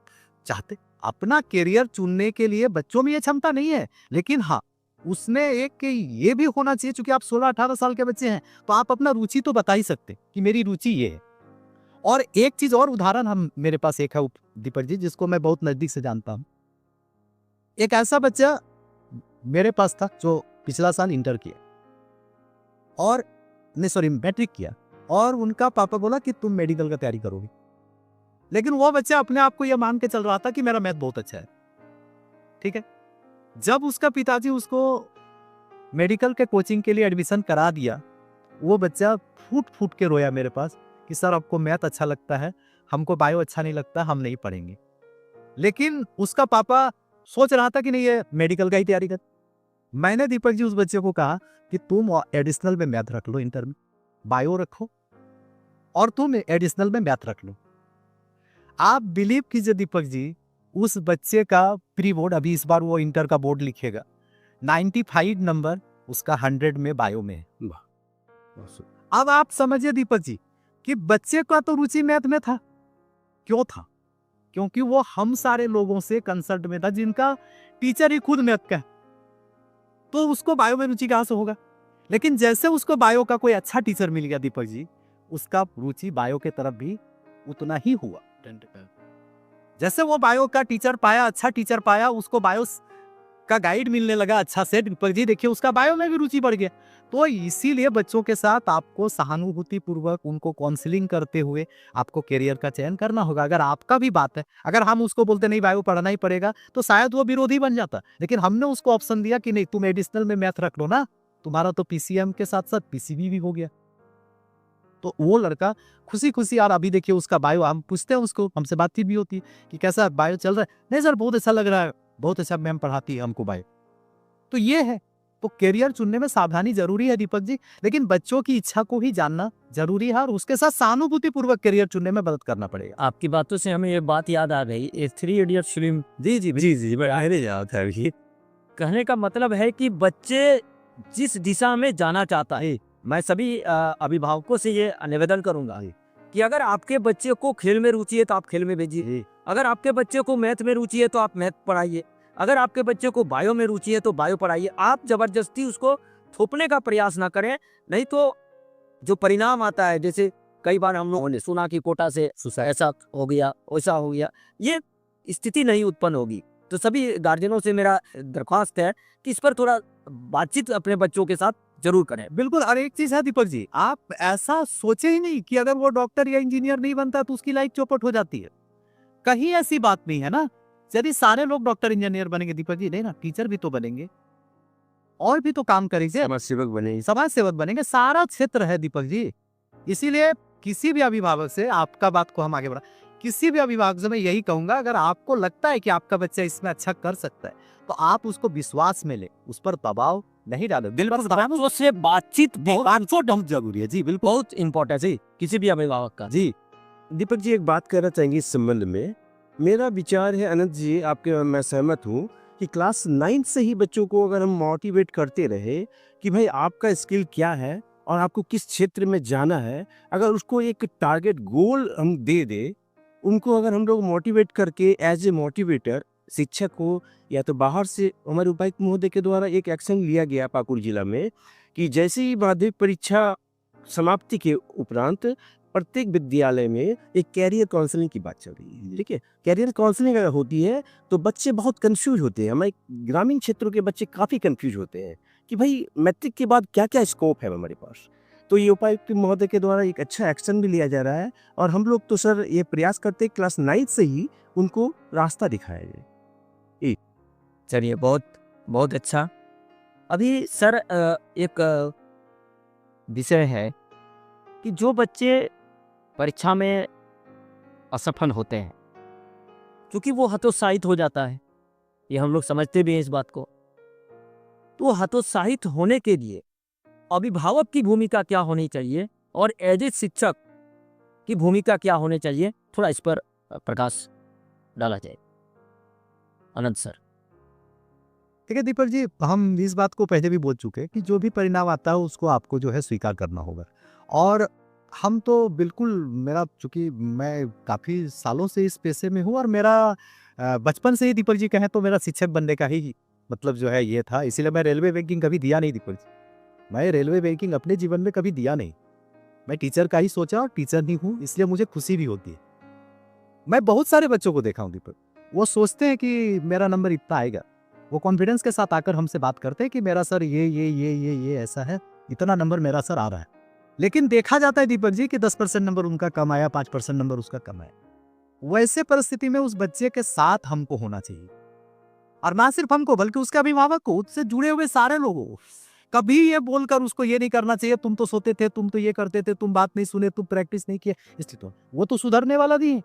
चाहते अपना करियर चुनने के लिए, बच्चों में ये क्षमता नहीं है, लेकिन हाँ उसमें एक ये भी होना चाहिए, चूंकि आप 16-18 साल के बच्चे हैं तो आप अपना रुचि तो बता ही सकते कि मेरी रुचि ये है। और एक चीज और उदाहरण मेरे पास एक है दीपक जी, जिसको मैं बहुत नजदीक से जानता हूँ। एक ऐसा बच्चा मेरे पास था जो पिछला साल इंटर किया और मैट्रिक किया और उनका पापा बोला कि तुम मेडिकल का तैयारी करोगे, लेकिन वो बच्चा अपने आप को यह मान के चल रहा था कि मेरा मैथ बहुत अच्छा है। ठीक है, जब उसका पिताजी उसको मेडिकल के कोचिंग के लिए एडमिशन करा दिया, वो बच्चा फूट फूट के रोया मेरे पास कि सर आपको मैथ अच्छा लगता है, हमको बायो अच्छा नहीं लगता, हम नहीं पढ़ेंगे। लेकिन उसका पापा सोच रहा था कि नहीं ये मेडिकल का ही तैयारी कर। मैंने दीपक जी उस बच्चे को कहा कि तुम एडिशनल में मैथ रख लो, इंटर में बायो रखो और तुम एडिशनल में मैथ रख लो। आप बिलीव कीजिए दीपक जी, उस बच्चे का प्री बोर्ड, अभी इस बार वो इंटर का बोर्ड लिखेगा, 95 नंबर उसका 100 में बायो में है। अब आप समझिए दीपक जी कि बच्चे का तो रुचि मैथ में था। क्यों था? क्योंकि वो हम सारे लोगों से कंसल्ट में था जिनका टीचर ही खुद मैथ का है, तो उसको बायो में रुचि कहां से होगा। लेकिन जैसे उसको बायो का कोई अच्छा टीचर मिल गया दीपक जी, उसका रुचि बायो के तरफ भी उतना ही हुआ। जैसे वो बायो का टीचर पाया, अच्छा टीचर पाया, उसको बायो का गाइड मिलने लगा अच्छा से, दीपक जी देखिए उसका बायो में भी रुचि बढ़ गया। तो इसीलिए बच्चों के साथ आपको सहानुभूति पूर्वक उनको काउंसलिंग करते हुए आपको करियर का चयन करना होगा। अगर आपका भी बात है, अगर हम उसको बोलते नहीं बायो पढ़ना ही पड़ेगा तो शायद वो विरोधी बन जाता, लेकिन हमने उसको ऑप्शन दिया कि नहीं तुम एडिशनल में मैथ रख लो ना, तुम्हारा तो पीसीएम के साथ साथ पीसीबी भी हो गया। तो वो लड़का खुशी खुशी, और अभी देखिए उसका बायो, हम पूछते हैं उसको, हमसे बातचीत भी होती है कि कैसा बायो चल रहा है, नहीं सर बहुत अच्छा लग रहा है, बहुत अच्छा मैम पढ़ाती है हमको बायो। तो ये है, तो करियर चुनने में सावधानी जरूरी है दीपक जी, लेकिन बच्चों की इच्छा को भी जानना जरूरी है और उसके साथ सहानुभूति पूर्वक करियर चुनने में मदद करना पड़ेगा। आपकी बातों से हमें ये बात याद आ गई, ये 3 इडियट फिल्म। जी जी जी जी, मैं आने जा रहा था अभी। कहने का मतलब है कि बच्चे जिस दिशा में जाना चाहता है, मैं सभी अभिभावकों से ये निवेदन करूंगा कि अगर आपके बच्चे को खेल में रुचि है तो आप खेल में भेजिए, अगर आपके बच्चे को मैथ में रुचि है तो आप मैथ पढ़ाइए, अगर आपके बच्चे को बायो में रुचि है तो बायो पढ़ाइए। आप जबरदस्ती उसको थोपने का प्रयास ना करें, नहीं तो जो परिणाम आता है, जैसे कई बार हम लोगों ने सुना कि कोटा से ऐसा हो गया, वैसा हो गया, ये स्थिति नहीं उत्पन्न होगी। तो सभी गार्जियनों से मेरा दरख्वास्त है कि इस पर थोड़ा बातचीत अपने बच्चों के साथ जरूर करें। बिल्कुल। और एक चीज है दीपक जी, आप ऐसा सोचे ही नहीं कि अगर वो डॉक्टर या इंजीनियर नहीं बनता तो उसकी लाइफ चौपट हो जाती है। कहीं ऐसी बात नहीं है ना। यदि सारे लोग डॉक्टर इंजीनियर बनेंगे दीपक जी, नहीं ना, टीचर भी तो बनेंगे और भी तो काम करेंगे, समाज सेवक बने। समाज सेवक बनेंगे, सारा क्षेत्र है दीपक जी। इसीलिए किसी भी अभिभावक से, आपका बात को हम आगे बढ़ा, किसी भी अभिभावक से मैं यही कहूंगा, अगर आपको लगता है कि आपका बच्चा इसमें अच्छा कर सकता है तो आप उसको विश्वास में ले, उस पर दबाव नहीं डालो, दिल पर दबाव बच्चों से बातचीत बहुत जरूरी है जी, बिल्कुल बहुत इम्पोर्टेंट है किसी भी अभिभावक का। जी। दीपक जी, एक बात कहना चाहेंगे इस संबंध में। मेरा विचार है अनंत जी, आपके मैं सहमत हूँ कि क्लास 9 से ही बच्चों को अगर हम मोटिवेट करते रहे कि भाई आपका स्किल क्या है और आपको किस क्षेत्र में जाना है, अगर उसको एक टारगेट गोल हम दे दे, उनको अगर हम लोग मोटिवेट करके एज ए मोटिवेटर शिक्षक को या तो बाहर से, हमारे उपायुक्त महोदय के द्वारा एक एक्शन लिया गया पाकुड़ जिला में कि जैसे ही माध्यमिक परीक्षा समाप्ति के उपरांत प्रत्येक विद्यालय में एक कैरियर काउंसलिंग की बात चल रही है। ठीक है, कैरियर काउंसलिंग अगर होती है तो बच्चे बहुत कंफ्यूज होते हैं, हमारे ग्रामीण क्षेत्रों के बच्चे काफ़ी कंफ्यूज होते हैं कि भाई मैट्रिक के बाद क्या क्या स्कोप है हमारे पास। तो ये उपायुक्त महोदय के द्वारा एक अच्छा एक्शन भी लिया जा रहा है और हम लोग तो सर ये प्रयास करते हैं क्लास 9 से ही उनको रास्ता दिखाया जाए। चलिए, बहुत बहुत अच्छा। अभी सर एक विषय है कि जो बच्चे परीक्षा में असफल होते हैं, क्योंकि वो हतोत्साहित हो जाता है, ये हम लोग समझते भी हैं इस बात को। तो हतोत्साहित होने के लिए अभिभावक की भूमिका क्या होनी चाहिए और एज ए शिक्षक की भूमिका क्या होनी चाहिए, थोड़ा इस पर प्रकाश डाला जाए। अनंत सर। ठीक है दीपक जी, हम इस बात को पहले भी बोल चुके हैं कि जो भी परिणाम आता है उसको आपको जो है स्वीकार करना होगा। और हम तो बिल्कुल, मेरा चूंकि मैं काफ़ी सालों से इस पेशे में हूँ और मेरा बचपन से ही दीपक जी कहें तो मेरा शिक्षक बनने का ही मतलब जो है ये था, इसीलिए मैं रेलवे बैंकिंग कभी दिया नहीं दीपक जी। मैं रेलवे बैंकिंग अपने जीवन में कभी दिया नहीं, मैं टीचर का ही सोचा और टीचर ही हूँ, इसलिए मुझे खुशी भी होती है। मैं बहुत सारे बच्चों को देखा हूँ दीपक, वो सोचते हैं कि मेरा नंबर इतना आएगा, वो कॉन्फिडेंस के साथ आकर हमसे बात करते हैं कि मेरा सर ये ऐसा है, इतना नंबर मेरा सर आ रहा है। लेकिन देखा जाता है दीपक जी कि 10% नंबर उनका कम आया, 5% नंबर उसका कम आया। वैसे परिस्थिति में उस बच्चे के साथ हमको होना चाहिए, और ना सिर्फ हमको बल्कि उसके अभिभावक को, उससे जुड़े हुए सारे लोगों को। कभी ये बोलकर उसको ये नहीं करना चाहिए तुम तो सोते थे, तुम तो ये करते थे, तुम बात नहीं सुने, तुम प्रैक्टिस नहीं किए, इसलिए तो वो तो सुधरने वाला नहीं है।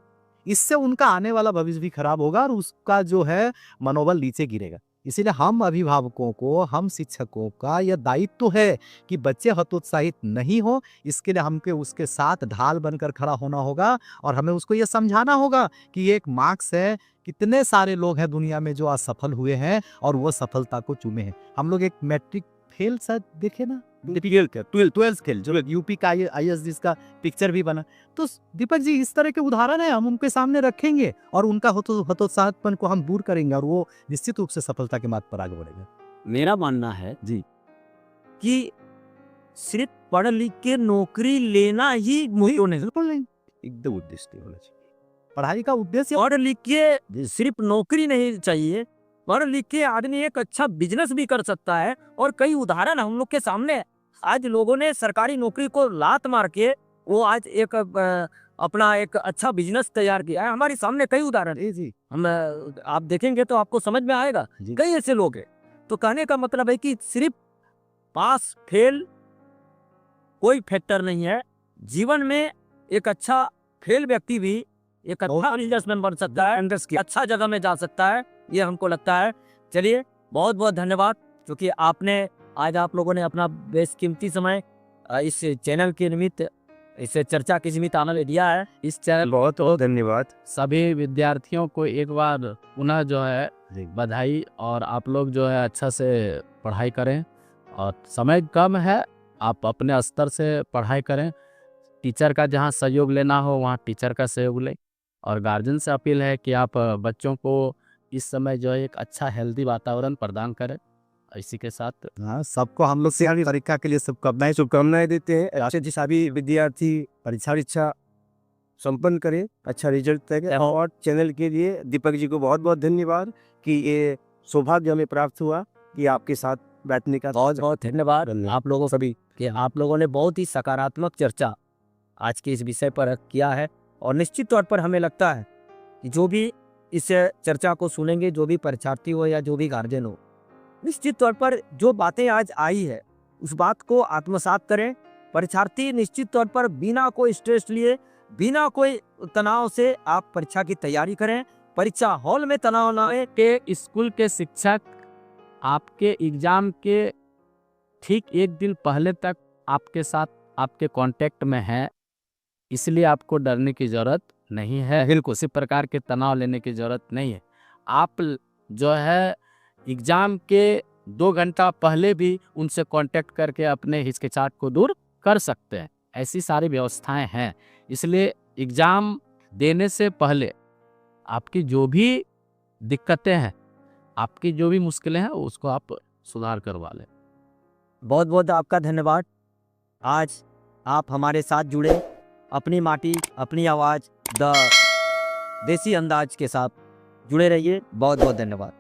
इससे उनका आने वाला भविष्य भी खराब होगा और उसका जो है मनोबल नीचे गिरेगा। इसीलिए हम अभिभावकों को, हम शिक्षकों का यह दायित्व है कि बच्चे हतोत्साहित नहीं हो, इसके लिए हमके उसके साथ ढाल बनकर खड़ा होना होगा और हमें उसको यह समझाना होगा कि ये एक मार्क्स है, कितने सारे लोग हैं दुनिया में जो असफल हुए हैं और वो सफलता को चूमे हैं। हम लोग एक मैट्रिक फेल शायद देखे ना, 12th फेल, जो यूपी का IAS जिसका पिक्चर भी बना। तो दीपक जी इस तरह के उदाहरण है, हम उनके सामने रखेंगे और उनका हतोत्साहपन को हम दूर करेंगे और वो निश्चित रूप से सफलता के मार्ग पर आगे बढ़ेगा। मेरा मानना है जी कि सिर्फ पढ़ लिख के नौकरी लेना ही मुहिम होने, बिल्कुल नहीं, एकदम उद्देश्य होना चाहिए। पढ़ाई का उद्देश्य पढ़ लिख के सिर्फ नौकरी नहीं चाहिए, पढ़ लिख के आदमी एक अच्छा बिजनेस भी कर सकता है। और कई उदाहरण हम लोग के सामने है। आज लोगों ने सरकारी नौकरी को लात मार के वो आज एक अपना एक अच्छा बिजनेस तैयार किया है। हमारे सामने कई उदाहरण है। जी हम आप देखेंगे तो आपको समझ में आएगा, जी। कई ऐसे लोग हैं। तो कहने का मतलब है कि सिर्फ पास फेल कोई फैक्टर नहीं है। जीवन में एक अच्छा फेल व्यक्ति भी एक अच्छा बिजनेसमैन बन सकता है, अच्छा जगह में जा सकता है, ये हमको लगता है। चलिए, बहुत बहुत धन्यवाद, क्योंकि आपने आज आप लोगों ने अपना बेशकीमती समय इस चैनल के निमित्त, इस चर्चा के निमित्त आनंद दिया है। इस चैनल बहुत बहुत धन्यवाद। सभी विद्यार्थियों को एक बार पुनः जो है बधाई, और आप लोग जो है अच्छा से पढ़ाई करें और समय कम है, आप अपने स्तर से पढ़ाई करें। टीचर का जहां सहयोग लेना हो वहां टीचर का सहयोग लें, और गार्जियन से अपील है कि आप बच्चों को इस समय जो है एक अच्छा हेल्दी वातावरण प्रदान करें। इसी के साथ हाँ, सबको हम लोग से परीक्षा के लिए शुभकामनाएं देते हैं। अच्छे जी सभी विद्यार्थी परीक्षा संपन्न करें, अच्छा रिजल्ट तक। और चैनल के लिए दीपक जी को बहुत बहुत धन्यवाद कि ये सौभाग्य हमें प्राप्त हुआ कि आपके साथ बैठने का। बहुत बहुत धन्यवाद आप लोगों सभी कि आप लोगों ने बहुत ही सकारात्मक चर्चा आज के इस विषय पर किया है। और निश्चित तौर पर हमें लगता है कि जो भी इस चर्चा को सुनेंगे, जो भी परीक्षार्थी हो या जो भी गार्जियन हो, निश्चित तौर पर जो बातें आज आई है उस बात को आत्मसात करें। परीक्षार्थी निश्चित तौर पर बिना कोई स्ट्रेस लिए, बिना कोई तनाव से आप परीक्षा की तैयारी करें। परीक्षा हॉल में तनाव ना आए। के स्कूल के शिक्षक आपके एग्जाम के ठीक एक दिन पहले तक आपके साथ आपके कांटेक्ट में है, इसलिए आपको डरने की ज़रूरत नहीं है, किसी प्रकार के तनाव लेने की ज़रूरत नहीं है। आप जो है एग्ज़ाम के 2 घंटा पहले भी उनसे कांटेक्ट करके अपने हिचकिचाहट को दूर कर सकते हैं। ऐसी सारी व्यवस्थाएं हैं, इसलिए एग्ज़ाम देने से पहले आपकी जो भी दिक्कतें हैं, आपकी जो भी मुश्किलें हैं, उसको आप सुधार करवा लें। बहुत बहुत आपका धन्यवाद। आज आप हमारे साथ जुड़े, अपनी माटी, अपनी आवाज़, द देसी अंदाज के साथ जुड़े रहिए। बहुत बहुत धन्यवाद।